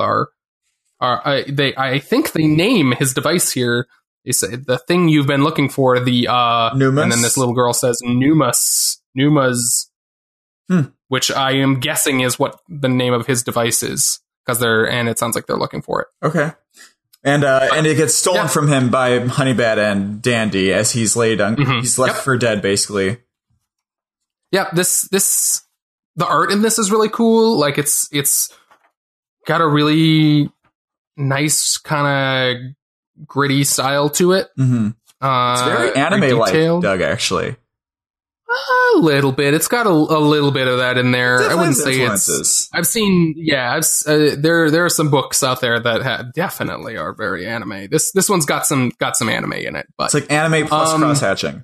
I think they name his device here. They say the thing you've been looking for, the Numas? And then this little girl says Numas, which I am guessing is what the name of his device is, and it sounds like they're looking for it. Okay. And it gets stolen from him by Honeybad and Dandy as he's laid on. He's left for dead, basically. Yeah, the art in this is really cool. Like it's got a really nice kind of gritty style to it. It's very anime-like, Doug. Actually, a little bit. It's got a little bit of that in there. I wouldn't say influences. I've seen. Yeah, there are some books out there that definitely are very anime. This one's got some anime in it, but it's like anime plus cross-hatching.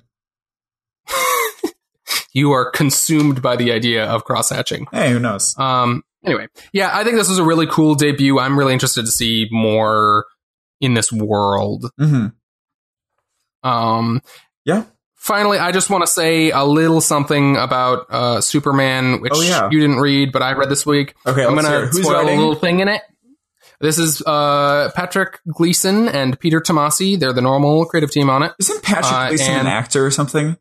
You are consumed by the idea of cross-hatching. Hey, who knows? Anyway, yeah, I think this was a really cool debut. I'm really interested to see more in this world. Yeah. Finally, I just want to say a little something about Superman, which you didn't read, but I read this week. Okay, I'm going to spoil a little thing in it. This is Patrick Gleason and Peter Tomasi. They're the normal creative team on it. Isn't Patrick Gleason an actor or something?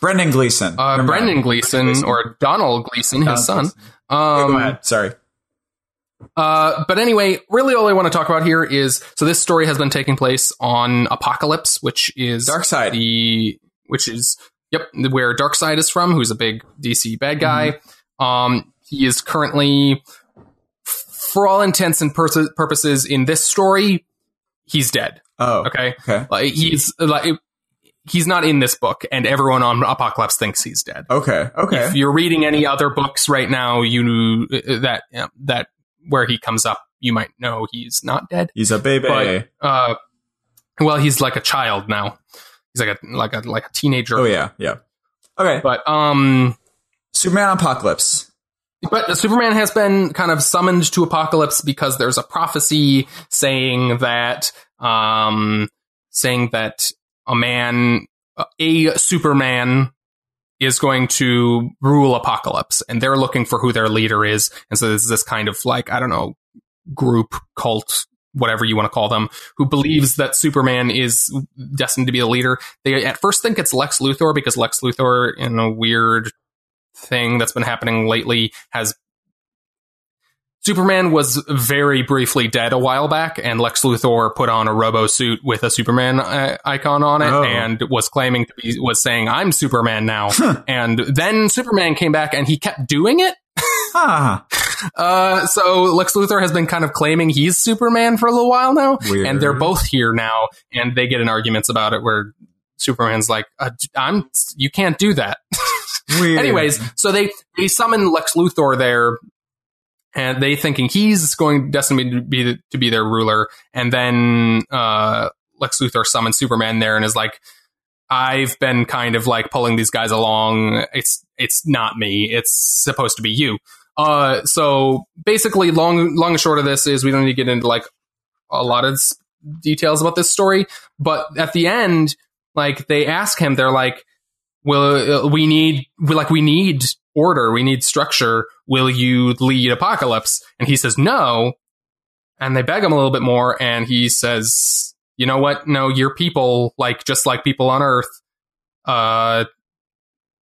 Brendan Gleason. Brendan Gleason or Donald Gleason, his son. Go ahead. Sorry. But anyway, really all I want to talk about here is, so this story has been taking place on Apokolips, which is Darkseid. Where Darkseid is from, who's a big DC bad guy. He is currently, for all intents and purposes in this story, he's dead. Oh, okay. He's not in this book, and everyone on Apokolips thinks he's dead. Okay. If you're reading any other books right now, you that where he comes up, you might know he's not dead. He's a baby. But, he's like a child now. He's like a teenager. Oh yeah. Okay, but Superman Apokolips. But Superman has been kind of summoned to Apokolips because there's a prophecy saying that a Superman is going to rule Apokolips, and they're looking for who their leader is. And so there's this kind of group, cult, whatever you want to call them, who believes that Superman is destined to be the leader. They at first think it's Lex Luthor, because Lex Luthor, in a weird thing that's been happening lately, Superman was very briefly dead a while back, and Lex Luthor put on a robo suit with a Superman icon on it, and was saying, "I'm Superman now." And then Superman came back, and he kept doing it. So Lex Luthor has been kind of claiming he's Superman for a little while now. Weird. And they're both here now, and they get in arguments about it where Superman's like, you can't do that. Weird. Anyways, so they summon Lex Luthor there, and they thinking he's destined to be their ruler. And then Lex Luthor summons Superman there and is like, I've been kind of pulling these guys along. It's not me. It's supposed to be you. So basically, long and short of this is, we don't need to get into a lot of details about this story. But at the end, they ask him, they're like, well, we need order, we need structure. Will you lead Apokolips? And he says no. And they beg him a little bit more, and he says, you know what? No, you're people, just like people on Earth.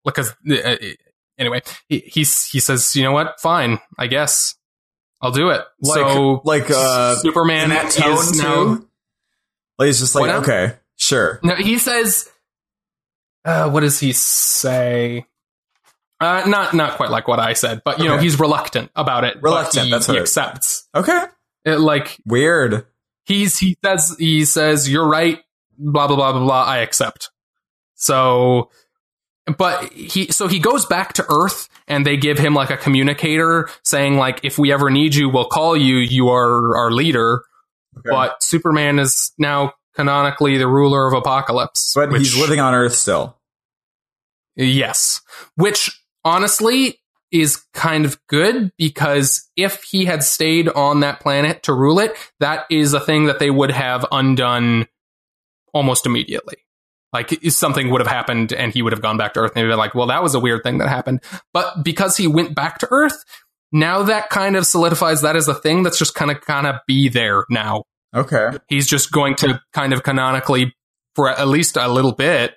Because anyway, he says, you know what? Fine, I guess I'll do it. Superman in that tone is too. He's just okay, sure. No, he says, what does he say? Not quite like what I said, but he's reluctant about it. Reluctant. That's what he accepts. Okay. Weird. He says you're right. Blah blah blah blah blah. I accept. So, but he goes back to Earth, and they give him a communicator saying if we ever need you, we'll call you. You are our leader. Okay. But Superman is now canonically the ruler of Apokolips. But he's living on Earth still. Yes. Which, honestly, is kind of good, because if he had stayed on that planet to rule it, that is a thing that they would have undone almost immediately. Something would have happened, and he would have gone back to Earth, and they'd be like, well, that was a weird thing that happened. But because he went back to Earth, now that kind of solidifies that as a thing that's just kind of be there now. Okay. He's just going to kind of canonically, for at least a little bit,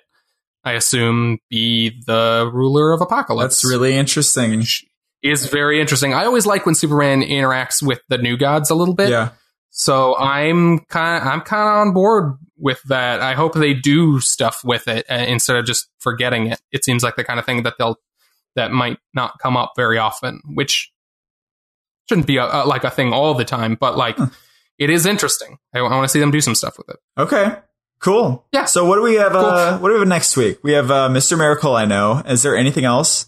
I assume, be the ruler of Apokolips. That's really interesting. Which is very interesting. I always like when Superman interacts with the New Gods a little bit. Yeah. So I'm kind of on board with that. I hope they do stuff with it instead of just forgetting it. It seems like the kind of thing that might not come up very often, which shouldn't be a thing all the time, but it is interesting. I want to see them do some stuff with it. Okay. Cool. Yeah. So what do we have? What do we have next week? We have Mr. Miracle. I know. Is there anything else?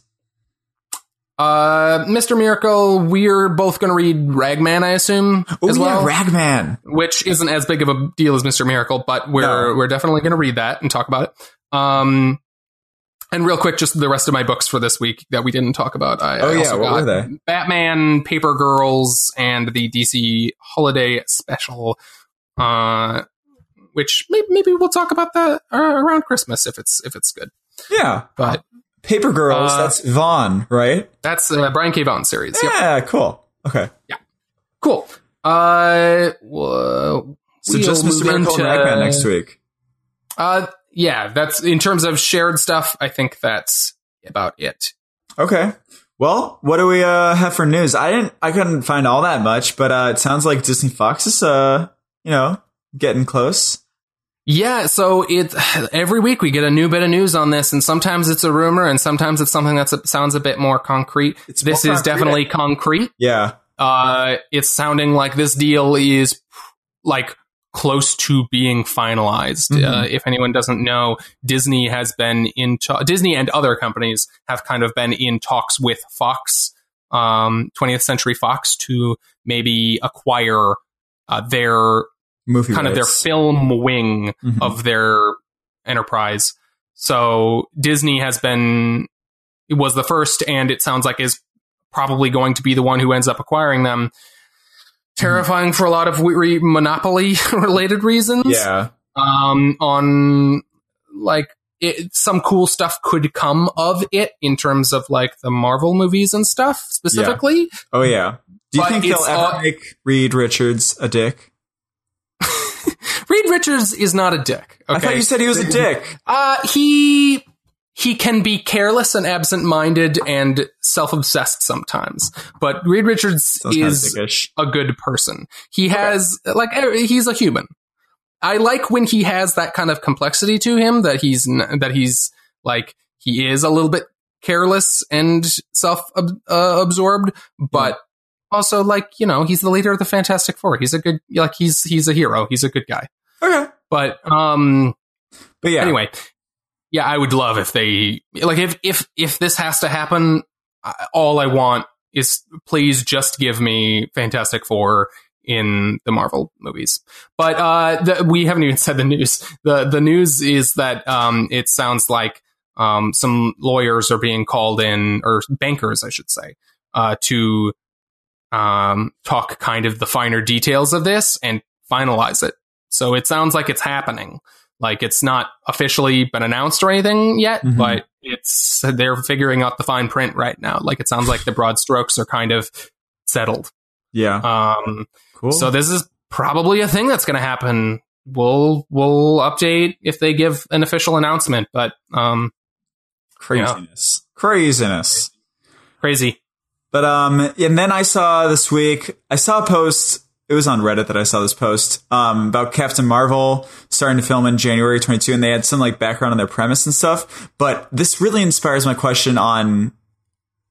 Mr. Miracle. We're both going to read Ragman, I assume. As well. Ragman, which isn't as big of a deal as Mr. Miracle, but we're definitely going to read that and talk about it. And real quick, just the rest of my books for this week that we didn't talk about. I also what were they? Batman, Paper Girls, and the DC Holiday Special. Which maybe we'll talk about that around Christmas if it's good. Yeah, but Paper Girls, that's Vaughn, right? That's Brian K. Vaughan series. Yeah, yep. Cool. Okay. Yeah, cool. So just Mr. Miracle and Ragman next week. Yeah, that's in terms of shared stuff. I think that's about it. Okay. Well, what do we have for news? I couldn't find all that much, but it sounds like Disney Fox is getting close. Yeah, so every week we get a new bit of news on this, and sometimes it's a rumor, and sometimes it's something that sounds a bit more concrete. This is definitely concrete. Yeah. It's sounding like this deal is like close to being finalized. Mm-hmm. If anyone doesn't know, Disney has been Disney and other companies have kind of been in talks with Fox, 20th Century Fox, to maybe acquire their movie kind rights. of their film wing of their enterprise. So Disney was the first, and it sounds like is probably going to be the one who ends up acquiring them. Terrifying for a lot of monopoly related reasons. Yeah. On like some cool stuff could come of it in terms of like the Marvel movies and stuff specifically. Yeah. Oh yeah. Do you think they'll ever make Reed Richards a dick? Reed Richards is not a dick. Okay? I thought you said he was a dick. He can be careless and absent-minded and self-obsessed sometimes, but Reed Richards is a good person. He has he's a human. I like when he has that kind of complexity to him, that he's like, he is a little bit careless and self-absorbed, but also, like, he's the leader of the Fantastic Four. He's a good, he's a hero. He's a good guy. Okay. But yeah. Anyway, yeah, I would love if they, like, if this has to happen, all I want is please just give me Fantastic Four in the Marvel movies. But we haven't even said the news. The news is that it sounds like some lawyers are being called in, or bankers, I should say, to talk kind of the finer details of this and finalize it. So it sounds like it's happening. Like, it's not officially been announced or anything yet, but they're figuring out the fine print right now. Like, it sounds like the broad strokes are kind of settled. Yeah. Cool. So this is probably a thing that's going to happen. We'll update if they give an official announcement, but craziness. Crazy. But and then I saw this week, a post. It was on Reddit that I saw this post about Captain Marvel starting to film in January 22, and they had some like background on their premise and stuff. But this really inspires my question on,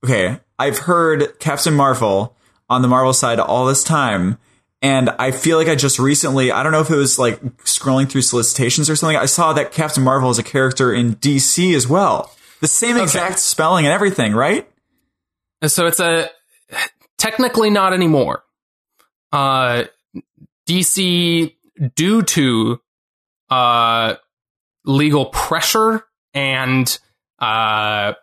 okay, I've heard Captain Marvel on the Marvel side all this time, and I feel like I just recently, I don't know if it was like scrolling through solicitations or something, I saw that Captain Marvel is a character in DC as well. The same exact spelling and everything, right? So it's technically not anymore. DC, due to legal pressure and kind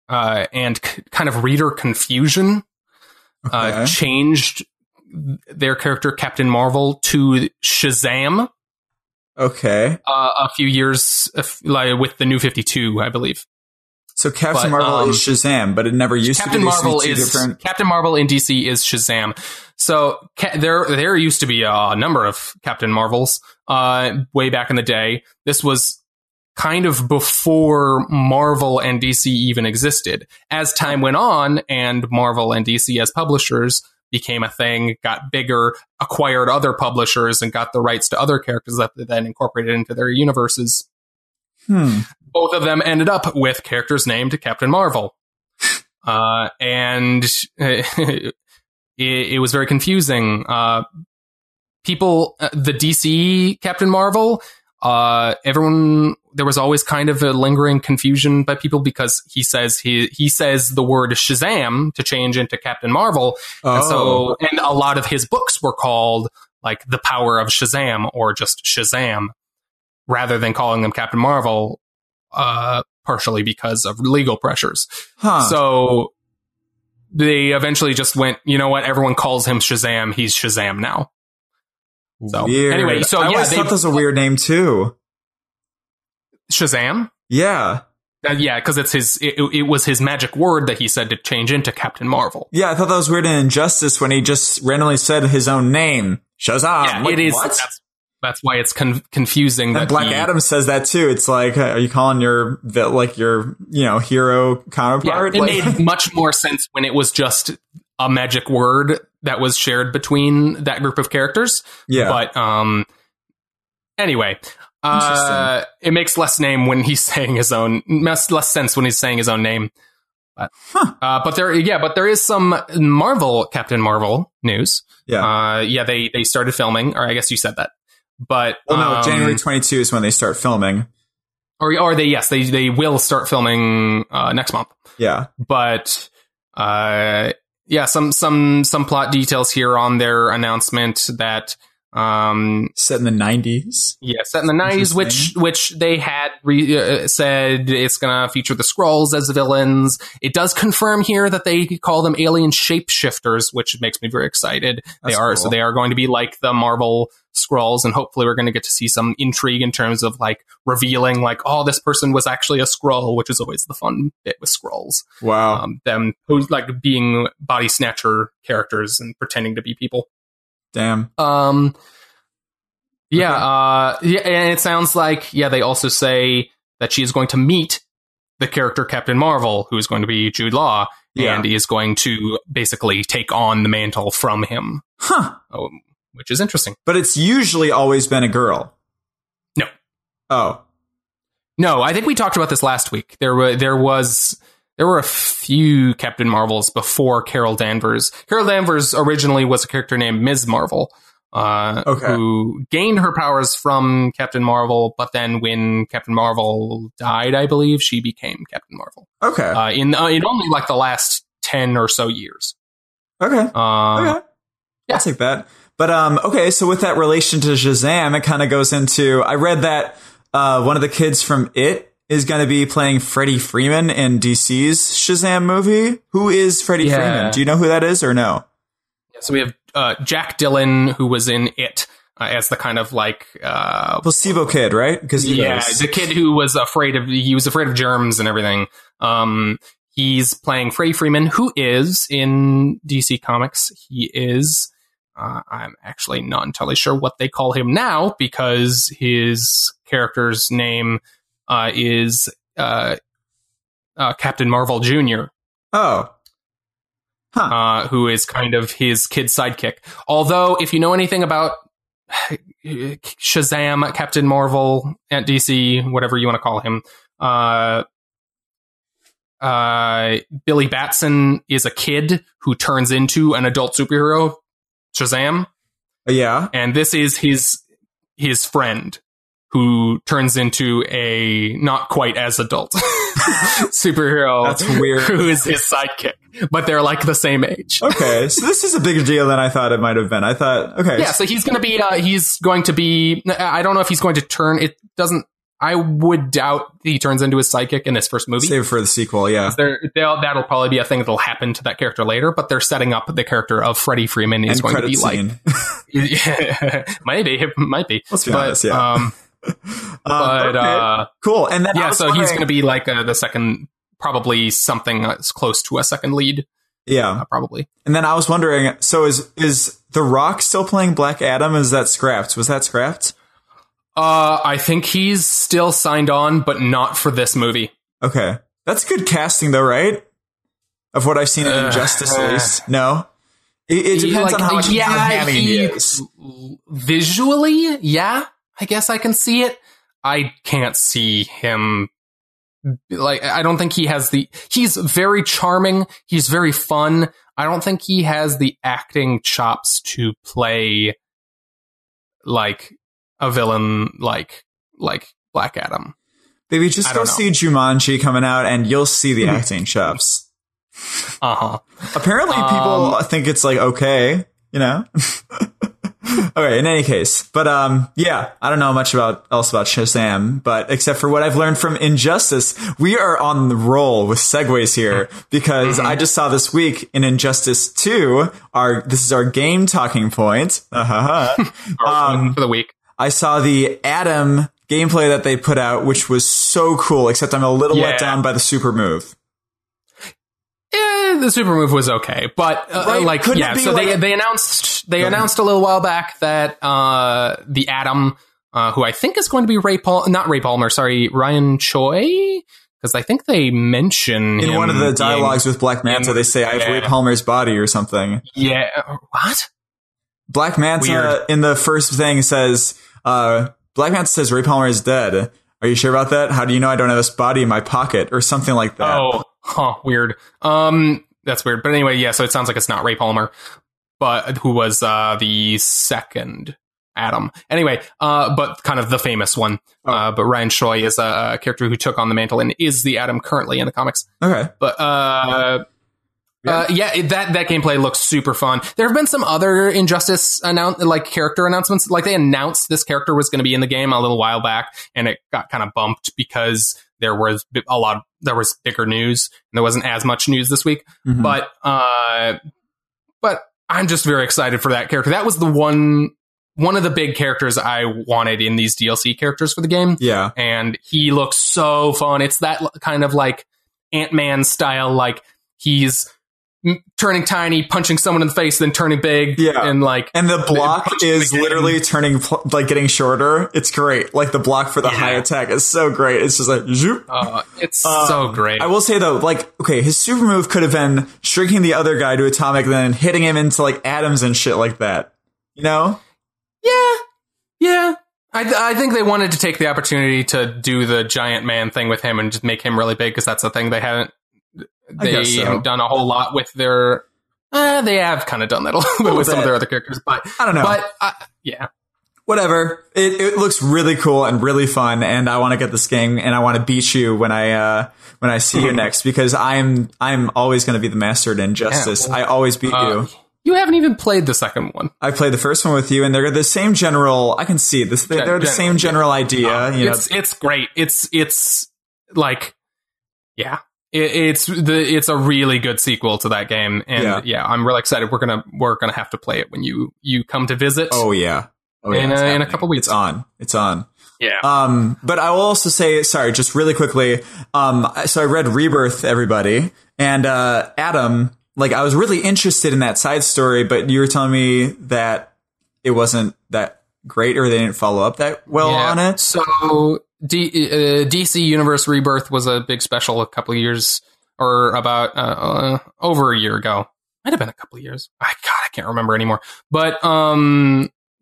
of reader confusion, changed their character Captain Marvel to Shazam. Okay. A few years with the New 52, I believe. So Captain Marvel is Shazam, but it never used to be. Captain Marvel in DC is Shazam. So there used to be a number of Captain Marvels way back in the day. This was kind of before Marvel and DC even existed. As time went on and Marvel and DC as publishers became a thing, got bigger, acquired other publishers, and got the rights to other characters that they then incorporated into their universes. Both of them ended up with characters named Captain Marvel. And it was very confusing. People, the DC Captain Marvel, everyone, there was always kind of a lingering confusion by people because he says the word Shazam to change into Captain Marvel. And a lot of his books were called like The Power of Shazam or just Shazam, rather than calling them Captain Marvel, partially because of legal pressures. So they eventually just went, you know what, everyone calls him Shazam, he's Shazam now. So weird. Anyway, so I always thought that was a weird name too. Shazam? Yeah. Yeah, because it was his magic word that he said to change into Captain Marvel. Yeah, I thought that was weird in Injustice when he just randomly said his own name. Shazam. Yeah, like, it is. What? That's why it's confusing. And Black Adam says that too. It's like, are you calling your hero counterpart? Yeah, it made much more sense when it was just a magic word that was shared between that group of characters. Yeah. But anyway, it makes less sense when he's saying his own name. But there is some Captain Marvel news. Yeah. They started filming, or I guess you said that. But January 22 is when they start filming. Or they will start filming next month. Yeah. But some plot details here on their announcement that set in the 90s. Yeah, set in the 90s, which they had said it's going to feature the Skrulls as villains. It does confirm here that they call them alien shapeshifters, which makes me very excited. That's cool. So they are going to be like the Marvel Skrulls, and hopefully we're going to get to see some intrigue in terms of like revealing like, oh, this person was actually a Skrull, which is always the fun bit with Skrulls. Wow. Them like being body snatcher characters and pretending to be people. Damn. And it sounds like, they also say that she is going to meet the character Captain Marvel, who is going to be Jude Law, and he is going to basically take on the mantle from him. Huh. Which is interesting. But it's usually always been a girl. No. Oh. No, I think we talked about this last week. There were a few Captain Marvels before Carol Danvers. Carol Danvers originally was a character named Ms. Marvel, who gained her powers from Captain Marvel, but then when Captain Marvel died, I believe, she became Captain Marvel. Okay. In only like the last 10 or so years. Okay. Okay. I'll take that. But, okay, so with that relation to Shazam, it kind of goes into, I read that one of the kids from It is going to be playing Freddie Freeman in DC's Shazam movie. Who is Freddie Freeman? Do you know who that is or no? So we have Jack Dillon, who was in It, as the kind of like placebo kid, right? Because the kid who was afraid of germs and everything. He's playing Freddie Freeman, who is in DC Comics. He is. I'm actually not entirely sure what they call him now, because his character's name is Captain Marvel Jr. Oh. Huh. Who is kind of his kid sidekick. Although, if you know anything about Shazam, Captain Marvel at DC, whatever you want to call him, Billy Batson is a kid who turns into an adult superhero, Shazam. Yeah. And this is his friend, who turns into a not quite as adult superhero. That's weird. Who is his sidekick. But they're like the same age. Okay, so this is a bigger deal than I thought it might have been. I thought, okay. Yeah, so he's going to be, I don't know if he's going to turn, I would doubt he turns into his sidekick in his first movie. Save it for the sequel, yeah. That'll probably be a thing that'll happen to that character later, but they're setting up the character of Freddie Freeman is going to be scene. Might be. Let's be honest, yeah. Okay. Cool. And then he's going to be like the second, probably something that's close to a second lead. Yeah, probably. And then I was wondering, so is The Rock still playing Black Adam? Is that scrapped? Was that scrapped? I think he's still signed on, but not for this movie. Okay, that's good casting, though, right? Of what I've seen in Injustice, at least. No, it depends on how much he is. Visually, yeah. I guess I can see it. I can't see him. Like, I don't think he has he's very charming. He's very fun. I don't think he has the acting chops to play like a villain like Black Adam. Baby, just go see Jumanji coming out and you'll see the acting chops. Apparently people think it's like, okay, you know? Okay, in any case, but I don't know much else about Shazam, but except for what I've learned from Injustice, we are on the roll with segues here, because I just saw this week in Injustice 2, this is our game talking point. For the week. I saw the Atom gameplay that they put out, which was so cool, except I'm a little let down by the super move. the super move was okay, but right? So they announced a little while back that the Atom, who I think is going to be Ryan Choi, because I think they mention in one of the dialogues with Black Manta. They say, "I have Ray Palmer's body" or something. Yeah, what? Black Manta in the first thing says, "Black Manta says Ray Palmer is dead. Are you sure about that? How do you know I don't have his body in my pocket?" Or something like that. Oh, weird. That's weird. But anyway, yeah. So it sounds like it's not Ray Palmer, but who was the second Atom. Anyway, but kind of the famous one. But Ryan Choi is a character who took on the mantle and is the Atom currently in the comics. Okay. But that gameplay looks super fun. There have been some other Injustice character announcements. Like they announced this character was going to be in the game a little while back, and it got kind of bumped because there was bigger news, and there wasn't as much news this week. Mm-hmm. But I'm just very excited for that character. That was the one of the big characters I wanted in these DLC characters for the game. Yeah. And he looks so fun. It's that kind of like Ant-Man style, like he's turning tiny, punching someone in the face, then turning big. Yeah. And the block is literally turning, getting shorter. It's great. Like the block for the high attack is so great. It's just like, zoop. It's so great. I will say though, his super move could have been shrinking the other guy to atomic, then hitting him into like atoms and shit like that. You know? Yeah. I think they wanted to take the opportunity to do the giant man thing with him and just make him really big, because that's the thing they haven't done a whole lot with their. They have kind of done that a little bit with some of their other characters, but I don't know. But whatever. It looks really cool and really fun, and I want to get this game, and I want to beat you when I see you next, because I'm always going to be the master at Injustice. I always beat you. You haven't even played the second one. I played the first one with you, and they're the same general. I can see this. They're the same general idea. It's great. It's like, yeah. It's a really good sequel to that game, and I'm really excited. We're gonna have to play it when you come to visit. Oh yeah, in a couple weeks. It's on. Yeah. But I will also say, sorry, just really quickly. So I read Rebirth, everybody, and Atom. Like, I was really interested in that side story, but you were telling me that it wasn't that great, or they didn't follow up that well on it. So DC Universe Rebirth was a big special a couple of years, or about over a year ago. Might have been a couple of years. I can't remember anymore. But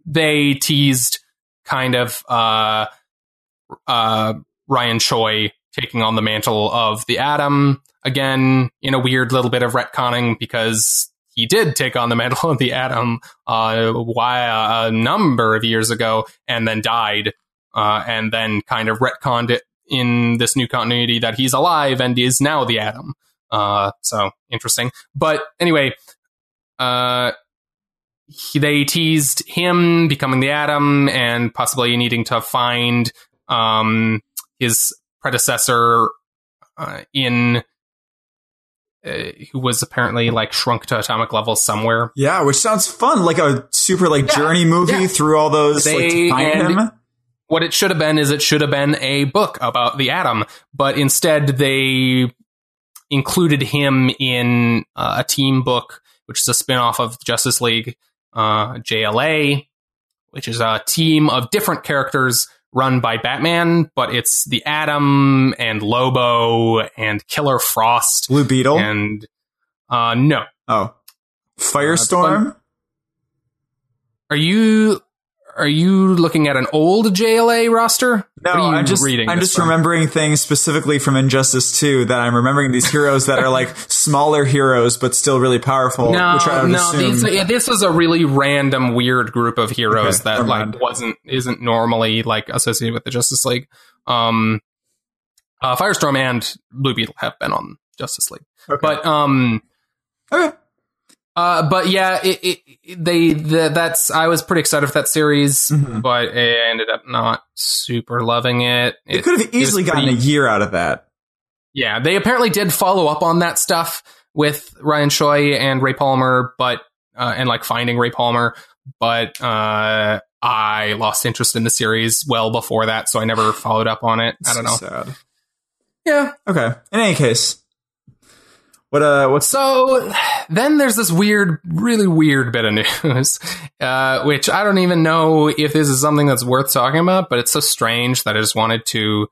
they teased kind of Ryan Choi taking on the mantle of the Atom again, in a weird little bit of retconning, because he did take on the mantle of the Atom a number of years ago, and then died, and then kind of retconned it in this new continuity that he's alive and is now the Atom. So interesting. But anyway, they teased him becoming the Atom and possibly needing to find his predecessor who was apparently like shrunk to atomic levels somewhere. Yeah, which sounds fun, like a super journey movie through all those. To find him. What it should have been is it should have been a book about the Atom, but instead they included him in a team book, which is a spin-off of Justice League, JLA, which is a team of different characters run by Batman, but it's the Atom and Lobo and Killer Frost. Blue Beetle? And no. Oh. Firestorm? Are you looking at an old JLA roster? No, I'm just remembering things specifically from Injustice 2 that I'm remembering these heroes that are like smaller heroes but still really powerful. This was a really random, weird group of heroes that isn't normally like associated with the Justice League. Firestorm and Blue Beetle have been on Justice League, but but yeah, I was pretty excited for that series, but I ended up not super loving it. It could have easily gotten a year out of that. Yeah, they apparently did follow up on that stuff with Ryan Choi and Ray Palmer, but and like finding Ray Palmer, but I lost interest in the series well before that, so I never followed up on it. I don't know. Sad. Yeah. Okay. In any case. So then there's this really weird bit of news, which I don't even know if this is something that's worth talking about, but it's so strange that I just wanted to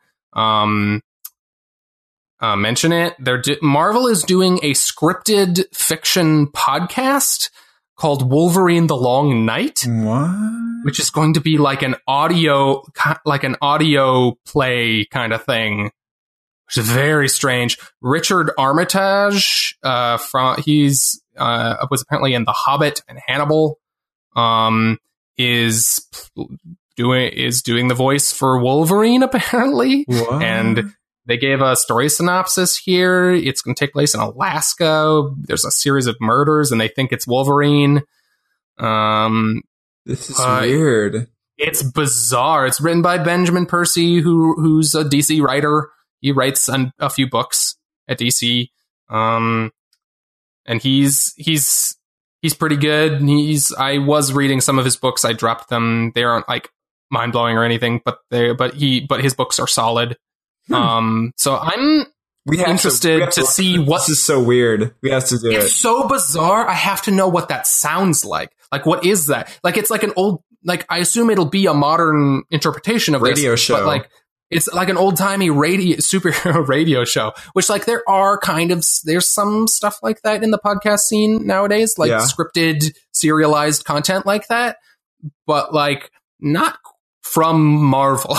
mention it. Marvel is doing a scripted fiction podcast called Wolverine: The Long Night, which is going to be like an audio play kind of thing, which is very strange. Richard Armitage, was apparently in The Hobbit and Hannibal, is doing the voice for Wolverine apparently. What? And they gave a story synopsis here. It's going to take place in Alaska. There's a series of murders, and they think it's Wolverine. This is weird. It's bizarre. It's written by Benjamin Percy, who's a DC writer. He writes a few books at DC, and he's pretty good. I was reading some of his books. I dropped them. They aren't like mind blowing or anything, but his books are solid. So I'm interested to see what. This is so weird. We have to do it. It's so bizarre. I have to know what that sounds like. Like, what is that? Like, it's like an old. Like, I assume it'll be a modern interpretation of radio this, show. But like, it's like an old timey superhero radio show. Which, like, there's some stuff like that in the podcast scene nowadays, like scripted, serialized content like that. But like, not from Marvel,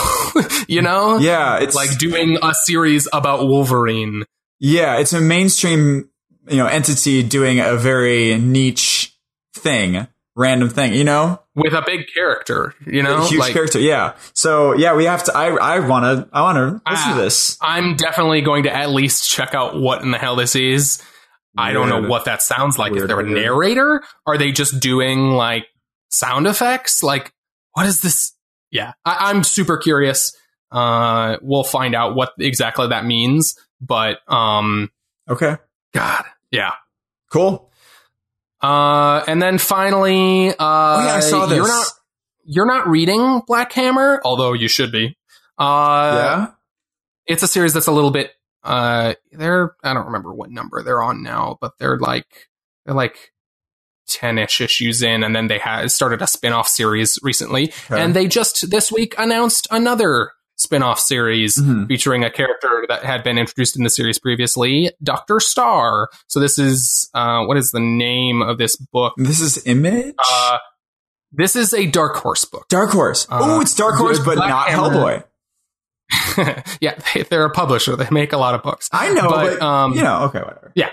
you know? Yeah, it's like doing a series about Wolverine. Yeah, it's a mainstream, entity doing a very niche thing, random thing, with a big character, a huge character. Yeah. So yeah, we have to. I want to listen to this. I'm definitely going to at least check out what in the hell this is. I don't know what that sounds like. Is there a narrator? Are they just doing like sound effects? Like, what is this? Yeah, I'm super curious. We'll find out what exactly that means. But okay, God, yeah, cool. And then finally, I saw this. You're not reading Black Hammer, although you should be. Yeah, it's a series that's a little bit. I don't remember what number they're on now, but they're like 10-ish issues in, and then they started a spin-off series recently, and they just this week announced another spin-off series featuring a character that had been introduced in the series previously, Dr. Star. So this is what is the name of this book? This is Image? This is a Dark Horse book. Dark Horse. It's Dark Horse, but not Hammer. Hellboy. Yeah, they're a publisher. They make a lot of books. I know, but okay, whatever. Yeah.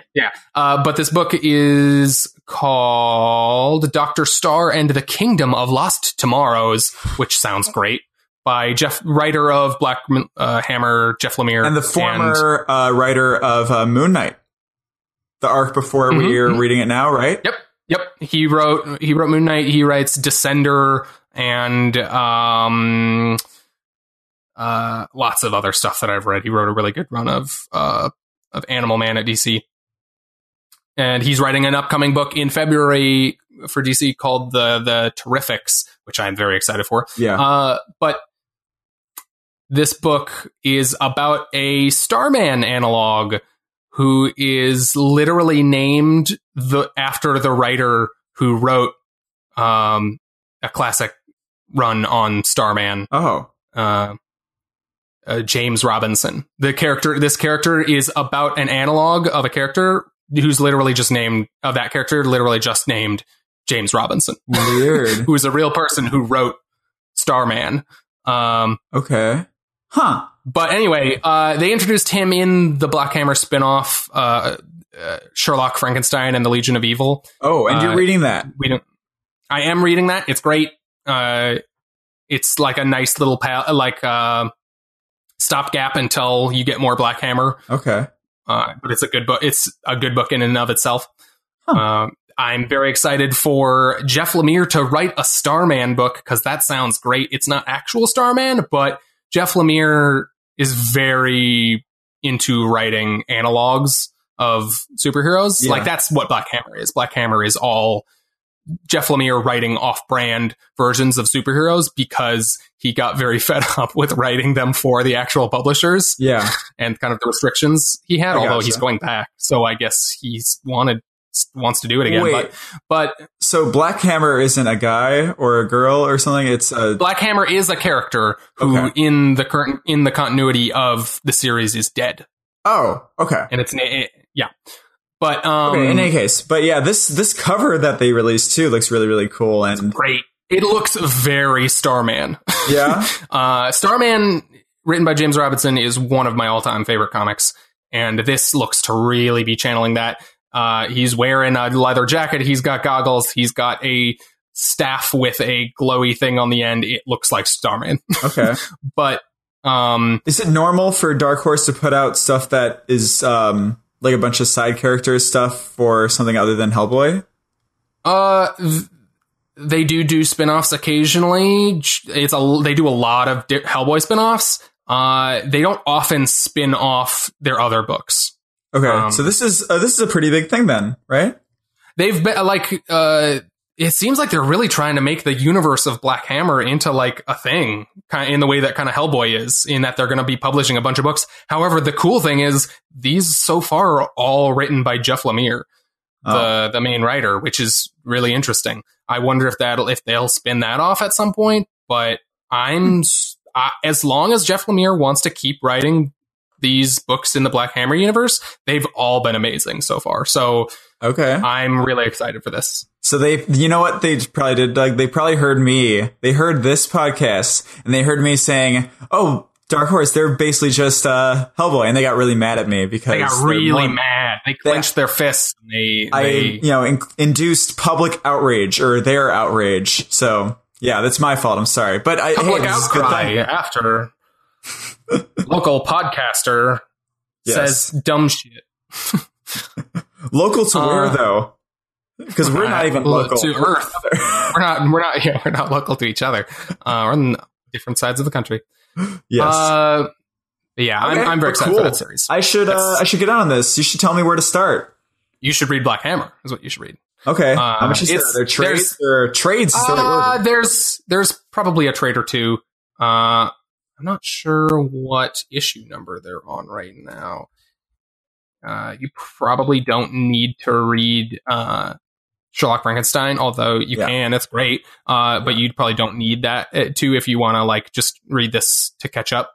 But this book is called Dr. Star and the Kingdom of Lost Tomorrows, which sounds great. By writer of Black Hammer, Jeff Lemire, and the former writer of Moon Knight, the arc before we're reading it now, right? Yep. He wrote Moon Knight. He writes Descender and lots of other stuff that I've read. He wrote a really good run of Animal Man at DC. And he's writing an upcoming book in February for DC called the Terrifics, which I'm very excited for. Yeah. But this book is about a Starman analog who is literally named after the writer who wrote a classic run on Starman. Oh. James Robinson. This character is about an analog of a character who's literally just named James Robinson. Weird. Who is a real person who wrote Starman. Okay. Huh. But anyway, they introduced him in the Black Hammer spinoff, Sherlock, Frankenstein, and the Legion of Evil. Oh, and you're reading that? I am reading that. It's great. It's like a nice little stopgap until you get more Black Hammer. Okay. But it's a good book. It's a good book in and of itself. Huh. I'm very excited for Jeff Lemire to write a Starman book because that sounds great. It's not actual Starman, but Jeff Lemire is very into writing analogs of superheroes. Yeah. Like, that's what Black Hammer is. Black Hammer is all Jeff Lemire writing off-brand versions of superheroes because he got very fed up with writing them for the actual publishers. Yeah. And kind of the restrictions he had, although he's going back. So I guess wants to do it again. Wait, but so Black Hammer isn't a guy or a girl or something? It's a Black Hammer is a character who in the continuity of the series is dead. Oh, okay. And yeah. But in any case, but yeah, this cover that they released too looks really, really cool and great. It looks very Starman. Yeah. Starman, written by James Robinson, is one of my all-time favorite comics, and this looks to really be channeling that. He's wearing a leather jacket. He's got goggles. He's got a staff with a glowy thing on the end. It looks like Starman. Okay. But is it normal for Dark Horse to put out stuff that is like a bunch of side character stuff for something other than Hellboy? They do spin-offs occasionally. They do a lot of Hellboy spin-offs. They don't often spin off their other books. Okay, so this is a pretty big thing then, right? They've been it seems like they're really trying to make the universe of Black Hammer into like a thing, kind of in the way that kind of Hellboy is, in that they're going to be publishing a bunch of books. However, the cool thing is these so far are all written by Jeff Lemire, the main writer, which is really interesting. I wonder if they'll spin that off at some point. But as long as Jeff Lemire wants to keep writing these books in the Black Hammer universe, they've all been amazing so far. So I'm really excited for this. So you know what they probably did, Doug? They probably heard me. They heard this podcast and they heard me saying, "Oh, Dark Horse, they're basically just Hellboy," and they got really mad at me because they got really mad. They clenched their fists. And induced public outrage or their outrage. So yeah, that's my fault. I'm sorry, but public outcry after local podcaster says dumb shit. Local to where though? Because we're not even local to Earth. we're not local to each other. We're on different sides of the country. Yes. Yeah, okay, I'm very excited for that series. I should get on this. You should tell me where to start. You should read Black Hammer. Is what you should read. Okay. How much is it? Are there trades? There are trades. There's probably a trade or two. I'm not sure what issue number they're on right now. You probably don't need to read Sherlock Frankenstein, although you can. It's great. But you probably don't need that too if you want to like just read this to catch up.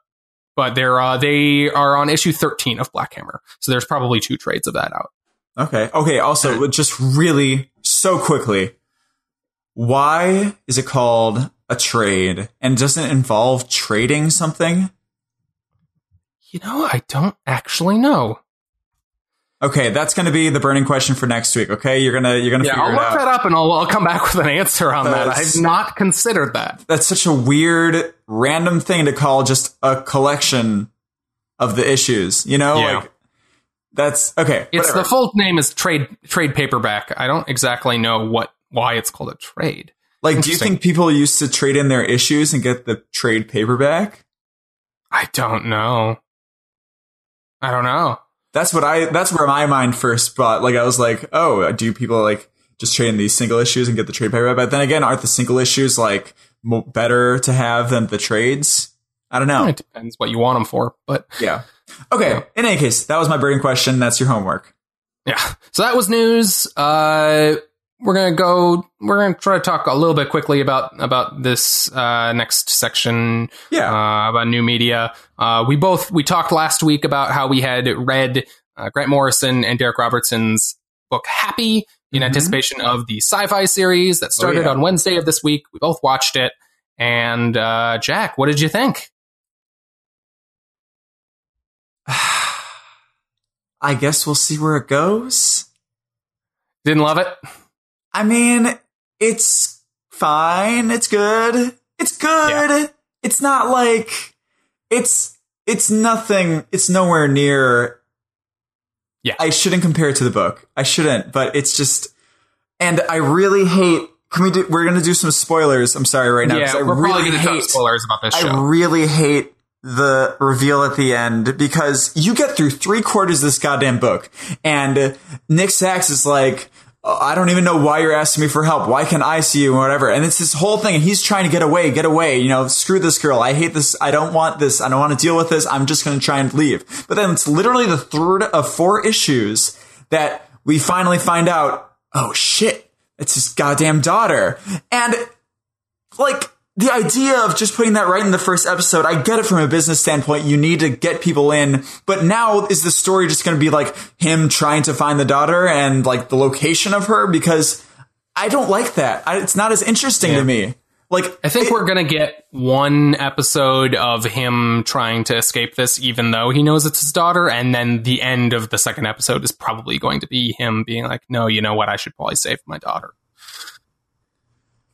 But they are on issue 13 of Black Hammer, so there's probably 2 trades of that out. Okay. Also, just really so quickly, why is it called a trade? And doesn't it involve trading something? I don't actually know. Okay, that's going to be the burning question for next week. Okay, you're gonna figure it out. I'll look that up and I'll come back with an answer on that. I've not considered that. That's such a weird, random thing to call just a collection of the issues. Like that's okay. It's the full name is trade paperback. I don't exactly know why it's called a trade. Like, do you think people used to trade in their issues and get the trade paperback? I don't know. That's where my mind first brought. Like, I was like, oh, do people like just trade in these single issues and get the trade paperback? But then again, aren't the single issues like better to have than the trades? I don't know. It depends what you want them for, but yeah. Okay. Yeah. In any case, that was my burning question. That's your homework. Yeah. So that was news. We're going to try to talk a little bit quickly about this next section. Yeah. About new media. We talked last week about how we had read Grant Morrison and Derek Robertson's book Happy in anticipation of the Syfy series that started on Wednesday of this week. We both watched it. And Jack, what did you think? I guess we'll see where it goes. Didn't love it? I mean, it's fine. It's good. It's good. Yeah. It's not like it's nothing. It's nowhere near. Yeah. I shouldn't compare it to the book. I shouldn't, but it's just, and I really hate, we're going to do some spoilers. I'm sorry right now. Yeah, we're really going to talk spoilers about this show. I really hate the reveal at the end because you get through 3/4 of this goddamn book and Nick Sachs is like, I don't even know why you're asking me for help. Why can't I see you or whatever? And it's this whole thing. And he's trying to get away. You know, screw this girl. I hate this. I don't want this. I don't want to deal with this. I'm just going to try and leave. But then it's literally the third of 4 issues that we finally find out, oh shit, it's his goddamn daughter. And like, the idea of just putting that right in the first episode, I get it from a business standpoint. You need to get people in. But now is the story just going to be like him trying to find the daughter and like the location of her? Because I don't like that. It's not as interesting to me. Like, I think we're going to get one episode of him trying to escape this, even though he knows it's his daughter. And then the end of the second episode is probably going to be him being like, no, you know what? I should probably save my daughter.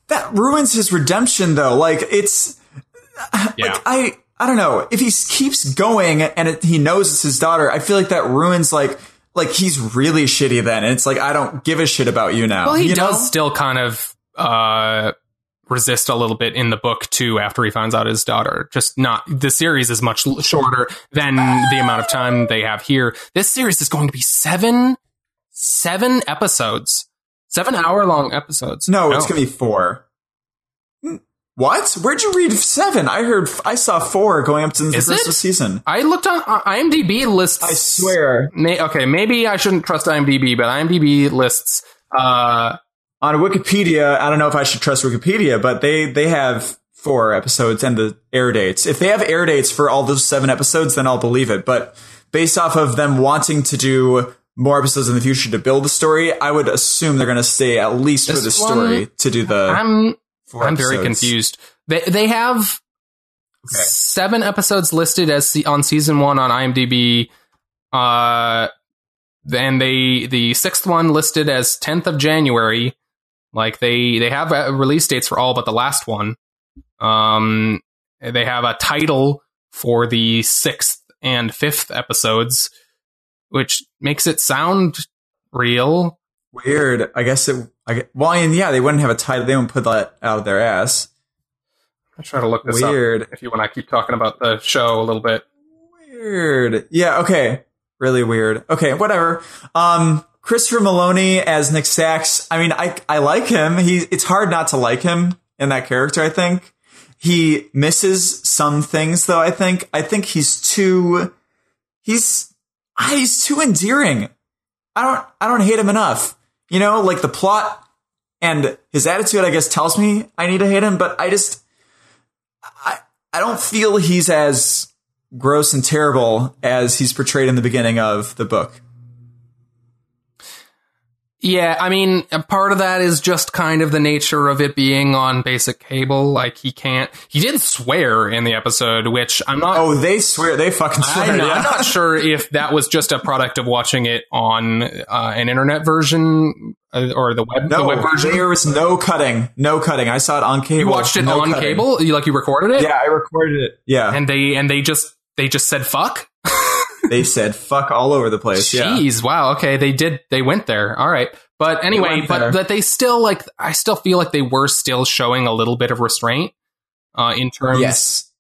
That ruins his redemption, though. Like, it's... Like, I don't know. If he keeps going and he knows it's his daughter, I feel like that ruins, like he's really shitty then. And it's like, I don't give a shit about you now. Well, he you does know? still kind of resist a little bit in the book, too, after he finds out his daughter. Just not... The series is much shorter than the amount of time they have here. This series is going to be seven episodes. 7-hour-long episodes. No, it's going to be 4. What? Where'd you read 7? I saw 4 going up to the Christmas season. I looked on IMDb lists. I swear. Okay, maybe I shouldn't trust IMDb, but IMDb lists... on Wikipedia, I don't know if I should trust Wikipedia, but they have 4 episodes and the air dates. If they have air dates for all those 7 episodes, then I'll believe it. But based off of them wanting to do more episodes in the future to build the story, I would assume they're going to stay at least for the story to do the... I'm very confused. They have 7 episodes listed as on season 1 on IMDb. Then the 6th one listed as 10th of January. Like they have release dates for all but the last one. They have a title for the 6th and 5th episodes, which makes it sound real. Weird. I guess it... they wouldn't have a title. They wouldn't put that out of their ass. I'll try to look this up if you want to keep talking about the show a little bit. Weird. Yeah, okay. Really weird. Okay, whatever. Christopher Maloney as Nick Sachs. I mean, I like him. It's hard not to like him in that character, I think. He misses some things, though, I think. I think he's too endearing. I don't hate him enough. You know, like the plot and his attitude, I guess, tells me I need to hate him, but I don't feel he's as gross and terrible as he's portrayed in the beginning of the book. Yeah, I mean, a part of that is just kind of the nature of it being on basic cable. Like, he did swear in the episode, which I'm not... Oh, they fucking swear. I'm not sure if that was just a product of watching it on an internet version or the web version. There was no cutting. I saw it on cable. You watched it on cable? You recorded it? Yeah, I recorded it. Yeah. And they just said fuck? They said fuck all over the place. Jeez, yeah. Wow. Okay, they went there. All right. But anyway, but they still I still feel like they were still showing a little bit of restraint in terms. Yes.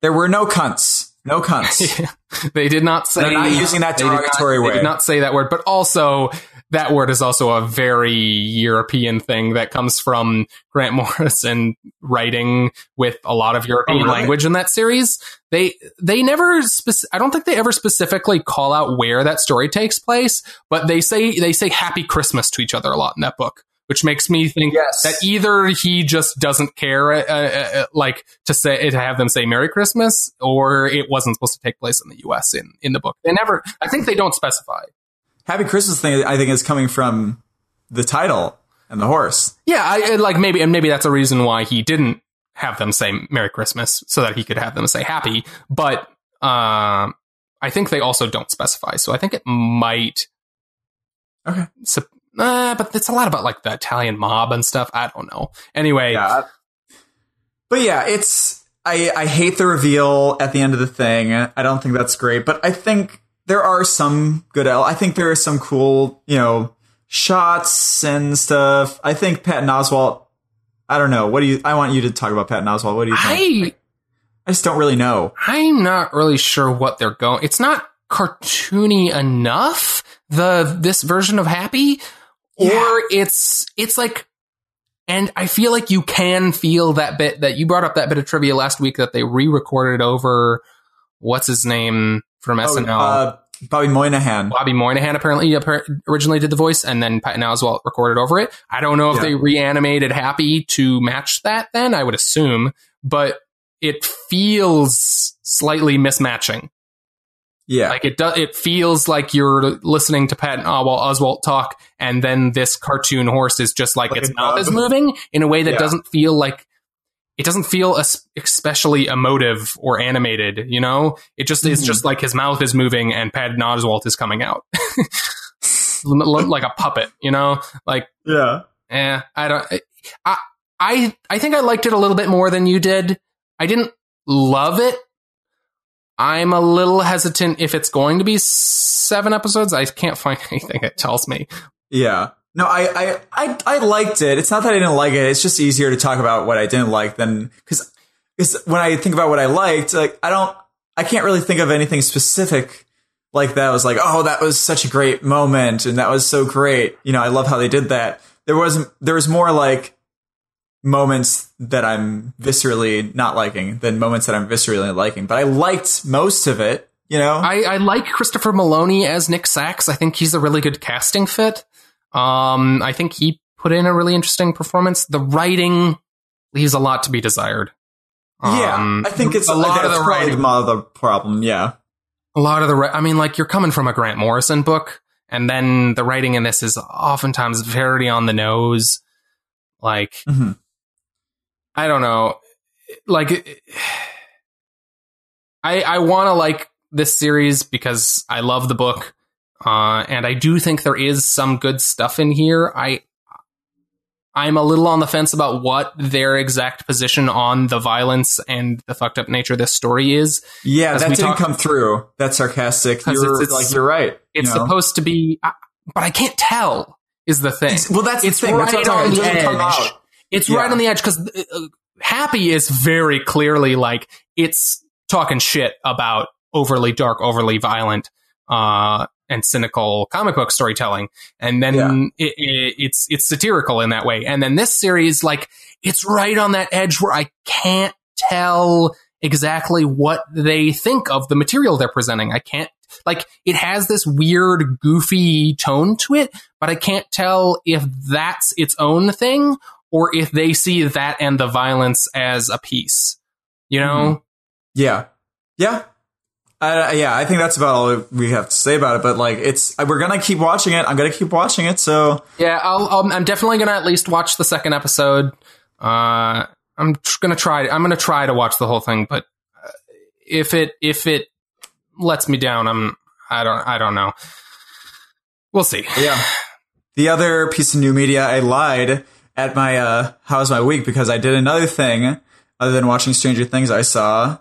There were no cunts. No cunts. They did not say. They're not using that derogatory way. They did not say that word, but also that word is also a very European thing that comes from Grant Morrison writing with a lot of European language in that series. They never I don't think they ever specifically call out where that story takes place, but they say Happy Christmas to each other a lot in that book, which makes me think that either he just doesn't care to have them say Merry Christmas, or it wasn't supposed to take place in the US in the book. I think they don't specify. Happy Christmas thing, I think, is coming from the title and the horse. Yeah, maybe that's a reason why he didn't have them say Merry Christmas, so that he could have them say Happy. But I think they also don't specify, so I think it might. Okay. But it's a lot about like the Italian mob and stuff. I don't know. Anyway. Yeah. But yeah, I hate the reveal at the end of the thing. I don't think that's great, but I think there are some good. I think there are some cool, shots and stuff. I think Patton Oswalt. I don't know. I want you to talk about Patton Oswalt. What do you think? I just don't really know. I'm not really sure what they're going. It's not cartoony enough this version of Happy, or it's like, and I feel like you can feel that bit that you brought up, that bit of trivia last week that they re-recorded over what's his name from SNL. Bobby Moynihan. Bobby Moynihan apparently originally did the voice, and then Patton Oswalt recorded over it. I don't know if they reanimated Happy to match that then, I would assume, but it feels slightly mismatching. Yeah. Like it feels like you're listening to Patton Oswalt talk, and then this cartoon horse is just like its mouth is moving in a way that doesn't feel like, it doesn't feel especially emotive or animated, you know? It just is just like his mouth is moving and Patton Oswalt is coming out. Like a puppet, you know? Like, I think I liked it a little bit more than you did. I didn't love it. I'm a little hesitant if it's going to be 7 episodes. I can't find anything that tells me. Yeah. No, I liked it. It's not that I didn't like it. It's just easier to talk about what I didn't like than, because when I think about what I liked, like I can't really think of anything specific like that. I was like, oh, that was such a great moment, and that was so great. You know, I love how they did that. There was more like moments that I'm viscerally not liking than moments that I'm viscerally liking. But I liked most of it. You know, I like Christopher Maloney as Nick Sachs. I think he's a really good casting fit. I think he put in a really interesting performance. The writing leaves a lot to be desired. I think it's a lot of the problem. Yeah. A lot of I mean, like, you're coming from a Grant Morrison book, and then the writing in this is oftentimes very on the nose. Like, I don't know. Like, I want to like this series because I love the book. And I do think there is some good stuff in here. I'm a little on the fence about what their exact position on the violence and the fucked up nature of this story is. Yeah, that didn't come through. That's sarcastic. You're right. It's supposed to be, but I can't tell is the thing. Well, that's the thing. Right on the edge. It's right on the edge because Happy is very clearly like, it's talking shit about overly dark, overly violent, and cynical comic book storytelling, and then it's satirical in that way. And then this series, like, it's right on that edge where I can't tell exactly what they think of the material they're presenting. I can't, like, it has this weird, goofy tone to it, but I can't tell if that's its own thing or if they see that and the violence as a piece. You know? Yeah. I think that's about all we have to say about it. But like, we're gonna keep watching it. I'm gonna keep watching it. So yeah, I'm definitely gonna at least watch the second episode. I'm gonna try to watch the whole thing. But if it lets me down, I don't know. We'll see. Yeah. The other piece of new media, I lied at my how's my week, because I did another thing other than watching Stranger Things. I saw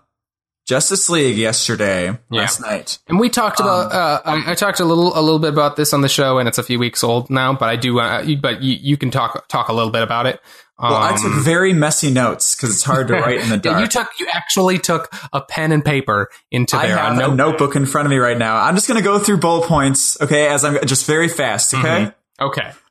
Justice League yesterday, last night. And we talked about, I talked a little bit about this on the show, and it's a few weeks old now, but I do, but you can talk a little bit about it. Well, I took very messy notes because it's hard to write in the dark. You actually took a pen and paper into there. I have a notebook in front of me right now. I'm just going to go through bullet points, okay, as I'm just very fast, okay?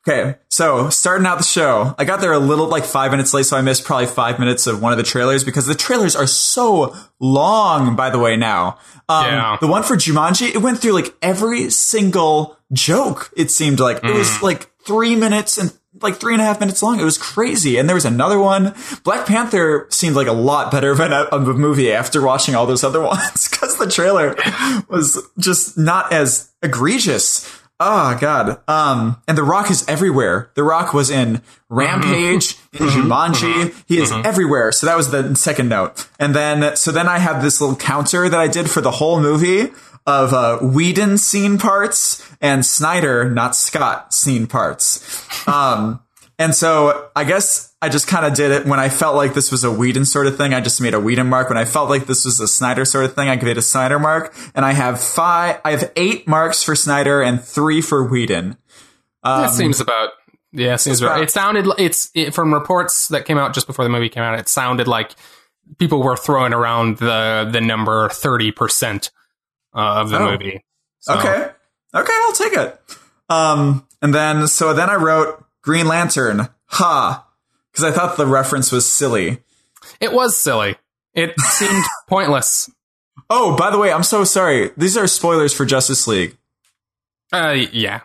Okay, so starting out the show, I got there a little, like 5 minutes late, so I missed probably 5 minutes of one of the trailers because the trailers are so long, by the way, now. The one for Jumanji, it went through like every single joke, it seemed like. It was like 3 minutes and like 3.5 minutes long. It was crazy. And there was another one. Black Panther seemed like a lot better of a movie after watching all those other ones because the trailer was just not as egregious. Oh, God. And The Rock is everywhere. The Rock was in Rampage, in Jumanji. He is everywhere. So that was the second note. And then I have this little counter that I did for the whole movie of Whedon scene parts and Snyder, not Scott, scene parts. And so I guess I just kind of did it when I felt like this was a Whedon sort of thing. I just made a Whedon mark. When I felt like this was a Snyder sort of thing, I gave it a Snyder mark. And I have 8 marks for Snyder and 3 for Whedon. That seems about right. It sounded, from reports that came out just before the movie came out, it sounded like people were throwing around the number 30% of the movie. So. Okay. Okay, I'll take it. And then I wrote Green Lantern. Ha. Because I thought the reference was silly. It was silly. It seemed pointless. Oh, by the way, I'm so sorry. These are spoilers for Justice League. Yeah.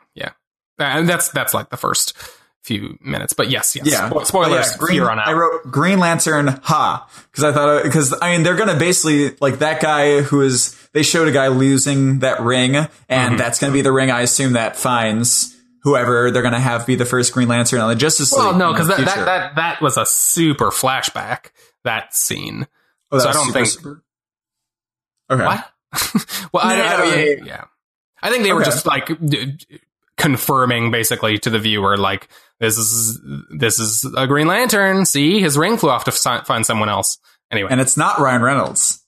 And that's like the first few minutes, but yes. Yeah. Spoilers here on out. I wrote Green Lantern, ha, because they're gonna basically, like, that guy they showed a guy losing that ring, and that's gonna be the ring, I assume, that finds whoever they're gonna have be the first Green Lantern on the Justice League. Well, no, because that was a super flashback, that scene. Oh, so I don't think. Super? Okay. What? Well, I think they were just like confirming basically to the viewer, like, this is a Green Lantern. See, his ring flew off to find someone else. Anyway, and it's not Ryan Reynolds.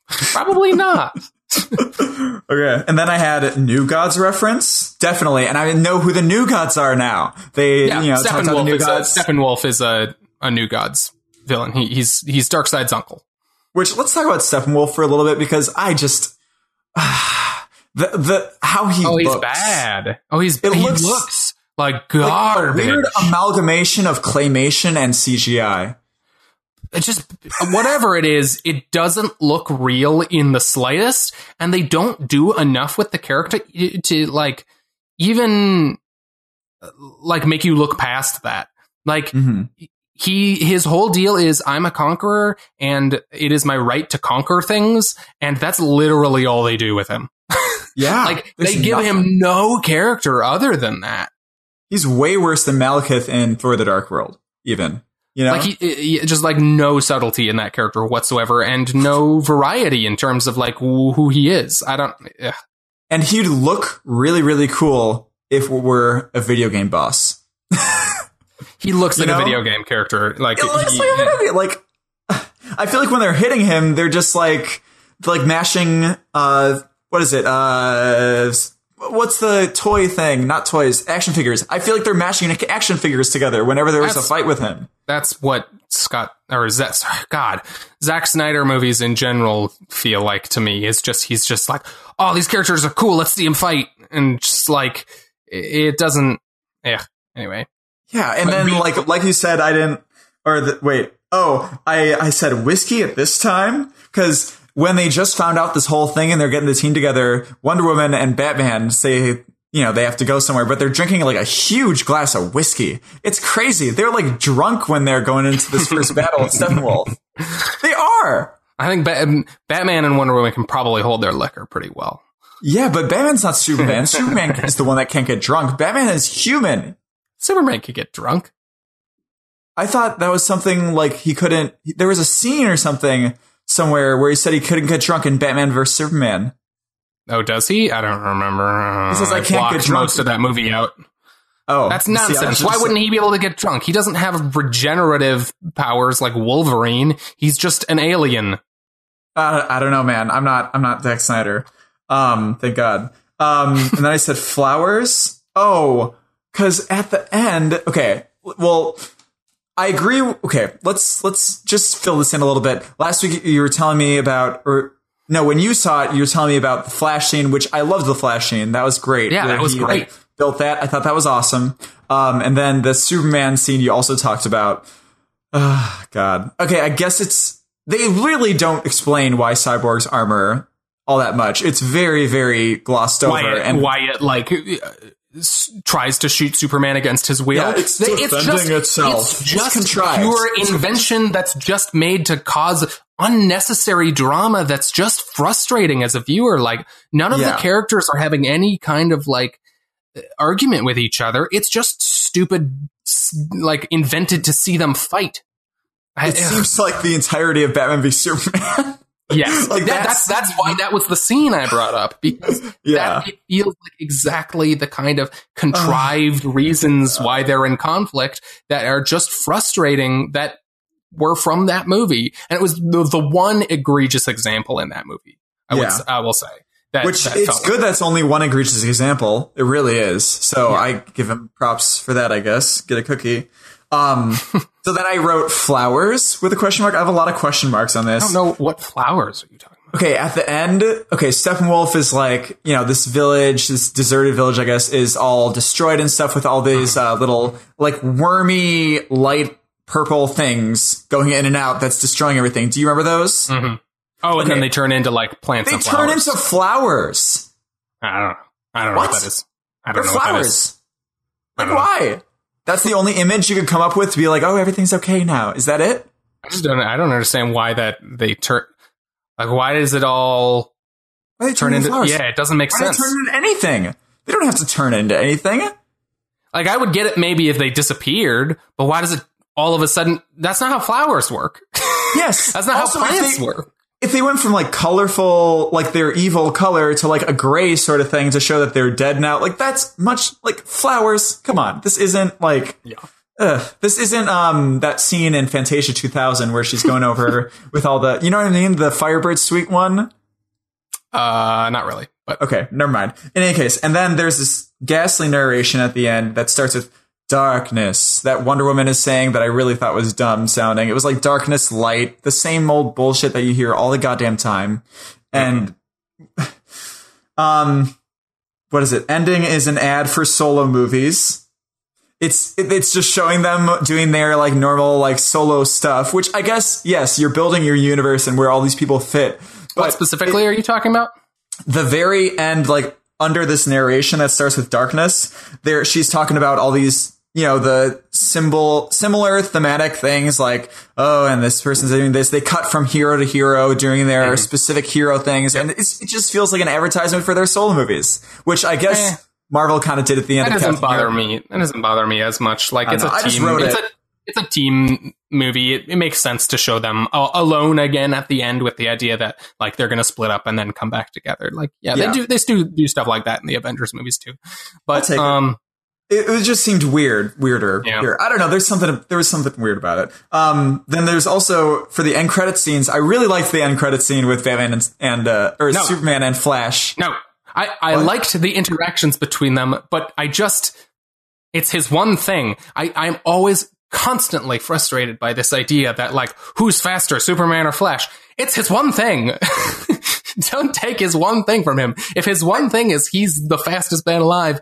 Probably not. Okay, and then I had New Gods reference, definitely, and I know who the New Gods are now. They, talked about the New Gods. Steppenwolf is a New Gods villain. He's Darkseid's uncle. Which, let's talk about Steppenwolf for a little bit, because I just how he looks. He's bad. He looks like garbage. Like a weird amalgamation of claymation and CGI. It's just, whatever it is, it doesn't look real in the slightest, and they don't do enough with the character to, like, even, like, make you look past that. Like, his whole deal is, I'm a conqueror, and it is my right to conquer things, and that's literally all they do with him. Yeah. Like, they give him no character other than that. He's way worse than Malekith in Thor: The Dark World, even. Like, he just, like, no subtlety in that character whatsoever, and no variety in terms of, like, who he is. And he'd look really, really cool if it were a video game boss. He looks like a video game character. Like, I feel like when they're hitting him, they're just like mashing, what is it? What's the toy thing? Not toys, action figures. I feel like they're mashing action figures together whenever there was a fight with him. That's what Zack Snyder movies in general feel like to me. He's just like, oh, these characters are cool, let's see him fight. And just like, it doesn't, anyway. Yeah, and then like you said, I said whiskey at this time, because when they just found out this whole thing and they're getting the team together, Wonder Woman and Batman say, they have to go somewhere, but they're drinking like a huge glass of whiskey. It's crazy. They're like drunk when they're going into this first battle with Steppenwolf. They are. I think Batman and Wonder Woman can probably hold their liquor pretty well. Yeah, but Batman's not Superman. Superman is the one that can't get drunk. Batman is human. Superman could get drunk. I thought that was something like he couldn't. There was a scene or something somewhere where he said he couldn't get drunk in Batman vs. Superman. Oh, does he? I don't remember. He says, I can't get drunk. Most of that movie out. Oh, that's nonsense. Why wouldn't he be able to get drunk? He doesn't have regenerative powers like Wolverine. He's just an alien. I don't know, man. I'm not Zack Snyder. Thank God. And then I said flowers. Oh, because at the end, okay, well, I agree. Okay, let's just fill this in a little bit. Last week you were telling me about, when you saw it, you were telling me about the Flash scene, which I loved the Flash scene. That was great. Yeah, that was great. Built that. I thought that was awesome. And then the Superman scene you also talked about. God. Okay, I guess they really don't explain why Cyborg's armor all that much. It's very, very glossed over. Why it tries to shoot Superman against his will. Yeah, it's defending itself. It's just pure invention that's just made to cause unnecessary drama that's just frustrating as a viewer. Like, none of the characters are having any kind of, like, argument with each other. It's just stupid, like, invented to see them fight. It seems like the entirety of Batman v Superman. Yes, like that's why that was the scene I brought up, because it feels like exactly the kind of contrived reasons why they're in conflict that are just frustrating, that were from that movie, and it was the one egregious example in that movie. I will say that, which it's good. That's only one egregious example. It really is. So I give him props for that. I guess get a cookie. So then I wrote flowers with a question mark. I have a lot of question marks on this. I don't know what flowers are you talking about. Okay, at the end, Steppenwolf is like, this village, this deserted village, I guess, is all destroyed and stuff with all these little, like, wormy, light purple things going in and out that's destroying everything. Do you remember those? Mm-hmm. Oh, and then they turn into, like, plants and flowers. They turn into flowers. I don't know what that is. I don't know flowers. What that is. Like, why? That's the only image you could come up with to be like, oh, everything's okay now. Is that it? I don't understand why that they turn... Like, why does it all turn into... Flowers? Yeah, it doesn't make sense. Why do they turn into anything? They don't have to turn into anything. Like, I would get it maybe if they disappeared, but why does it all of a sudden... That's not how flowers work. Yes. That's not also, how plants work. If they went from, like, colorful, like, their evil color to, like, a gray sort of thing to show that they're dead now, like, that's much... Like, flowers, come on. This isn't, like... Yeah. This isn't that scene in Fantasia 2000 where she's going over with all the, you know what I mean? The Firebird Suite one? Not really. But. Okay, never mind. In any case, and then there's this ghastly narration at the end that starts with darkness. That Wonder Woman is saying that I really thought was dumb sounding. It was like darkness, light, the same old bullshit that you hear all the goddamn time. And, what is it? Ending is an ad for solo movies. It's just showing them doing their like normal like solo stuff, which I guess, yes, you're building your universe and where all these people fit. But what specifically are you talking about? The very end, like under this narration that starts with darkness, she's talking about all these, the similar thematic things like, oh, and this person's doing this. They cut from hero to hero doing their specific hero things. Yep. And it just feels like an advertisement for their solo movies, which I guess Marvel kind of did at the end. That doesn't bother me. That doesn't bother me as much. Like it's a team. It's a team movie. It makes sense to show them alone again at the end with the idea that like they're going to split up and then come back together. Like they do stuff like that in the Avengers movies too. But it just seemed weirder. Here. I don't know. There was something weird about it. Then there's also for the end credit scenes. I really liked the end credit scene with Batman and Superman and Flash. No. I liked the interactions between them, but it's his one thing. I'm always constantly frustrated by this idea that like, who's faster, Superman or Flash? It's his one thing. Don't take his one thing from him. If his one thing is he's the fastest man alive,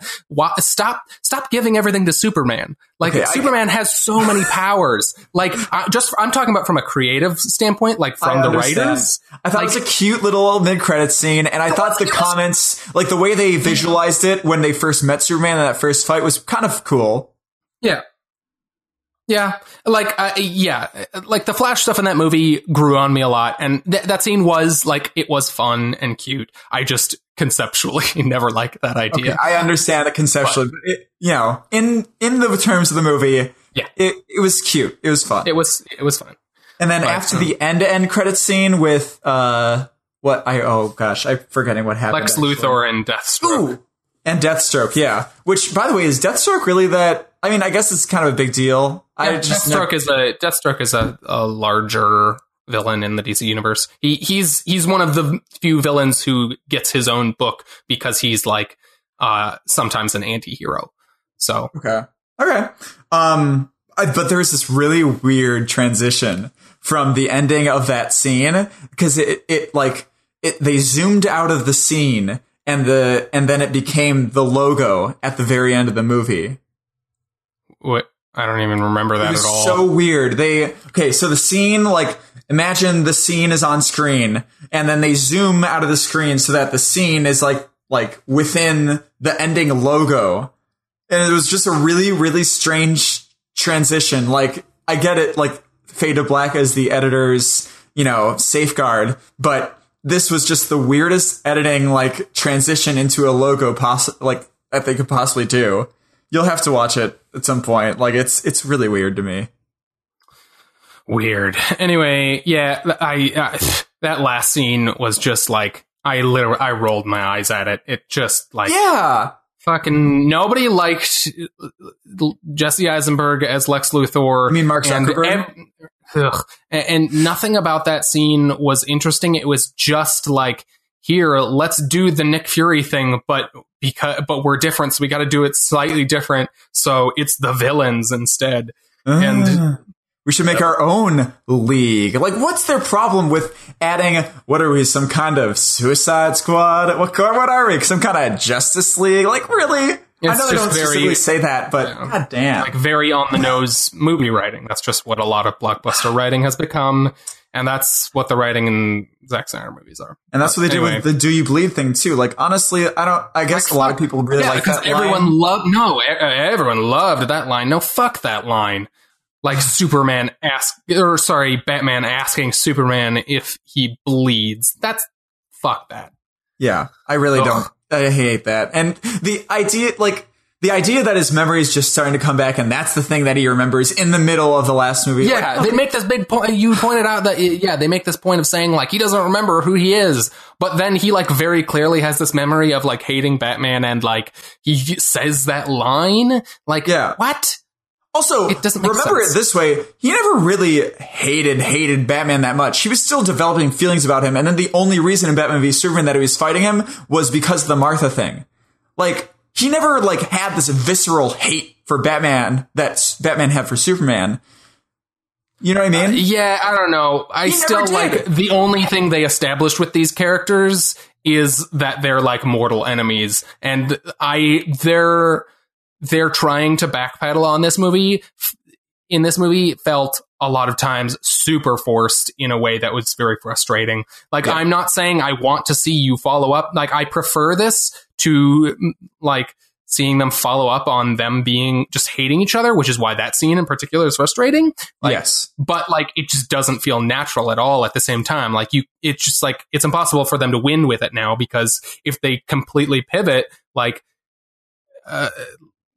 stop giving everything to Superman. Like Superman has so many powers. Like I'm talking about from a creative standpoint, like from the writers. I thought it was a cute little mid-credit scene, and I thought the comments, like the way they visualized it when they first met Superman in that first fight was kind of cool. Yeah. Yeah, like the Flash stuff in that movie grew on me a lot, and that scene was like it was fun and cute. I just conceptually never liked that idea. Okay, I understand it conceptually, but in the terms of the movie, it was cute. It was fun. It was fun. And then after the end credit scene with I'm forgetting what happened. Lex Luthor and Deathstroke. Ooh, and Deathstroke, yeah. Which, by the way, is Deathstroke really that? I mean, I guess it's kind of a big deal. Yeah, Deathstroke is a larger villain in the DC universe. He's one of the few villains who gets his own book because he's like sometimes an anti-hero. So okay. But there was this really weird transition from the ending of that scene because they zoomed out of the scene and then it became the logo at the very end of the movie. What? I don't even remember that at all. So weird. So the scene, like, imagine the scene is on screen, and then they zoom out of the screen so that the scene is like within the ending logo. And it was just a really, really strange transition. Like, I get it, like, Fade to Black as the editor's, safeguard, but this was just the weirdest editing, like, transition into a logo that they could possibly do. You'll have to watch it at some point. Like, it's really weird to me. Weird. Anyway, yeah, that last scene was just like, I rolled my eyes at it. It just like, fucking nobody liked Jesse Eisenberg as Lex Luthor. You mean Mark Zuckerberg? And nothing about that scene was interesting. It was just like, here, let's do the Nick Fury thing, but we're different, so we got to do it slightly different. So it's the villains instead. And We should make our own league. Like, what's their problem with adding, what are we, some kind of Suicide Squad? What are we? Some kind of Justice League? Like, really? I know they don't specifically say that, but god damn. Like, very on-the-nose movie writing. That's just what a lot of blockbuster writing has become, and that's what the writing in Zack Snyder movies are. And that's what they do with the Do You Bleed thing, too. Like, honestly, I guess a lot of people really like that line. Everyone loved that line. No, fuck that line. Like Batman asking Superman if he bleeds. Fuck that. Yeah, I really don't. I hate that. And the idea that his memory is just starting to come back, and that's the thing that he remembers in the middle of the last movie. Yeah, they make this big point. You pointed out that, they make this point of saying, like, he doesn't remember who he is. But then he, like, very clearly has this memory of, like, hating Batman, and, like, he says that line. Like, what? Also, remember it this way, he never really hated Batman that much. He was still developing feelings about him, and then the only reason in Batman v Superman that he was fighting him was because of the Martha thing. Like, he never, like, had this visceral hate for Batman that Batman had for Superman. You know what I mean? Yeah, I don't know. I still, like, the only thing they established with these characters is that they're, like, mortal enemies, and they're trying to backpedal on this movie. In this movie, felt a lot of times super forced in a way that was very frustrating. Like, I'm not saying I want to see you follow up. Like, I prefer this to, like, seeing them follow up on them being just hating each other, which is why that scene in particular is frustrating. Like, yes. But, like, it just doesn't feel natural at all at the same time. Like, it's just, like, it's impossible for them to win with it now, because if they completely pivot, like,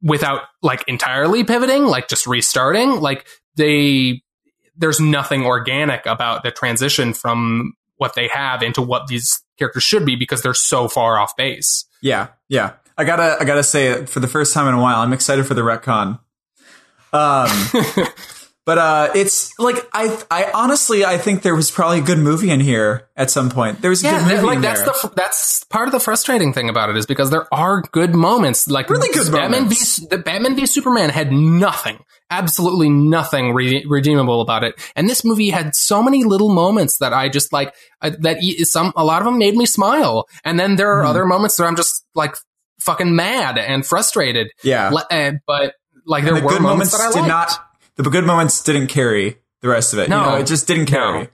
without, like, entirely pivoting, like, just restarting, like, there's nothing organic about the transition from what they have into what these characters should be, because they're so far off base. Yeah. I gotta say, for the first time in a while, I'm excited for the retcon. But it's like, I honestly think there was probably a good movie in here at some point. There was a good movie in there. That's part of the frustrating thing about it, is because there are good moments. Like, really good moments. The Batman v Superman had nothing, absolutely nothing redeemable about it. And this movie had so many little moments that I just like, a lot of them made me smile. And then there are other moments where I'm just, like, fucking mad and frustrated. Yeah. But, like, there were moments that I liked. The good moments didn't carry the rest of it. No. It just didn't carry.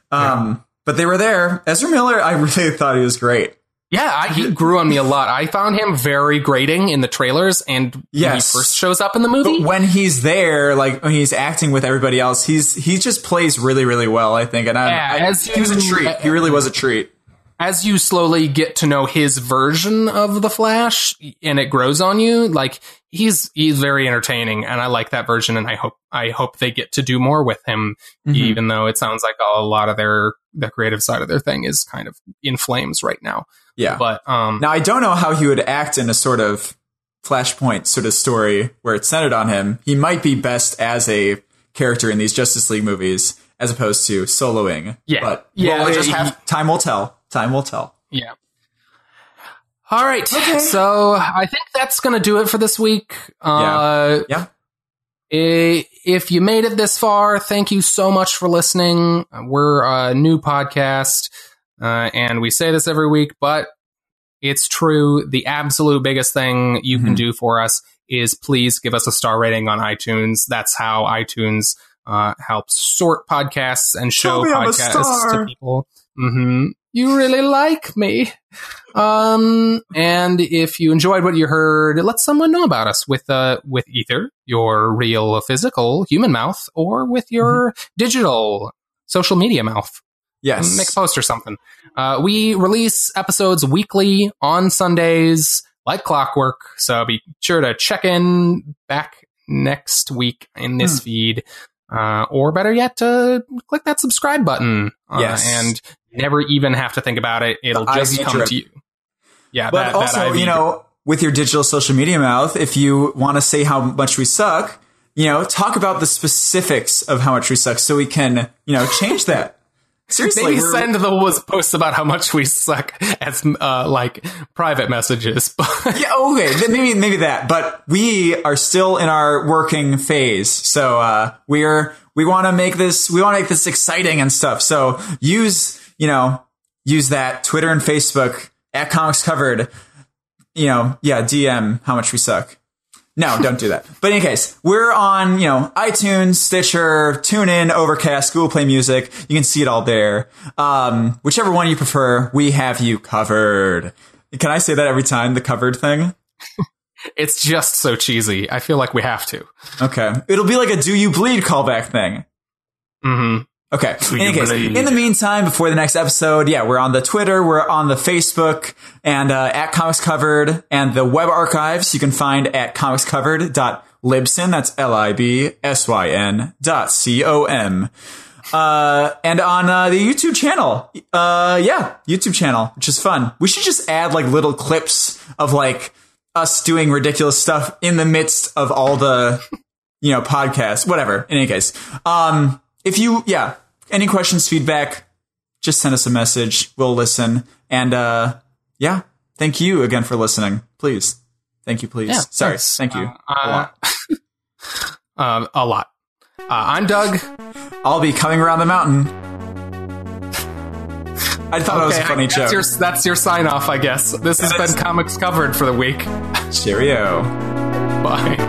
No. But they were there. Ezra Miller, I really thought he was great. Yeah, he grew on me a lot. I found him very grating in the trailers and when he first shows up in the movie. But when he's there, like, when he's acting with everybody else, he just plays really, really well, I think. And he was a treat. He really was a treat. As you slowly get to know his version of the Flash and it grows on you, like, he's very entertaining, and I like that version, and I hope they get to do more with him, even though it sounds like a lot of the creative side of their thing is kind of in flames right now. Yeah. But now I don't know how he would act in a sort of Flashpoint sort of story where it's centered on him. He might be best as a character in these Justice League movies as opposed to soloing. Yeah. But time will tell. Time will tell. Yeah. All right. Okay. So I think that's going to do it for this week. Yeah. If you made it this far, thank you so much for listening. We're a new podcast, and we say this every week, but it's true. The absolute biggest thing you can do for us is please give us a star rating on iTunes. That's how iTunes helps sort podcasts and show podcasts to people. You really like me. And if you enjoyed what you heard, let someone know about us with either your real physical human mouth or with your digital social media mouth. Yes. Make a post or something. We release episodes weekly on Sundays, like clockwork. So be sure to check in back next week in this feed. Or better yet, click that subscribe button. And never even have to think about it. It'll just come to you. Yeah, but also, with your digital social media mouth, if you want to say how much we suck, talk about the specifics of how much we suck so we can, change that. Seriously, maybe send those posts about how much we suck as like private messages. Yeah, okay, maybe that. But we are still in our working phase, so we We want to make this exciting and stuff. So use that Twitter and Facebook at Comics Covered. DM how much we suck. No, don't do that. But in any case, we're on, iTunes, Stitcher, TuneIn, Overcast, Google Play Music. You can see it all there. Whichever one you prefer, we have you covered. Can I say that every time, the covered thing? It's just so cheesy. I feel like we have to. Okay. It'll be like a Do You Bleed callback thing. Mm-hmm. Okay. In any case, in the meantime, before the next episode, we're on the Twitter, we're on the Facebook, and at Comics Covered, and the web archives you can find at comicscovered.libsyn, that's libsyn.com. And on the YouTube channel, YouTube channel, which is fun. We should just add like little clips of like us doing ridiculous stuff in the midst of all the, podcasts, whatever. In any case, if you, any questions, feedback, just send us a message. We'll listen. And, thank you again for listening. Please. Thank you, please. Yeah, sorry. Thanks. Thank you. A lot. I'm Doug. I'll be coming around the mountain. I thought that was a funny joke. That's your sign off, I guess. This has been Comics Covered for the week. Cheerio. Bye.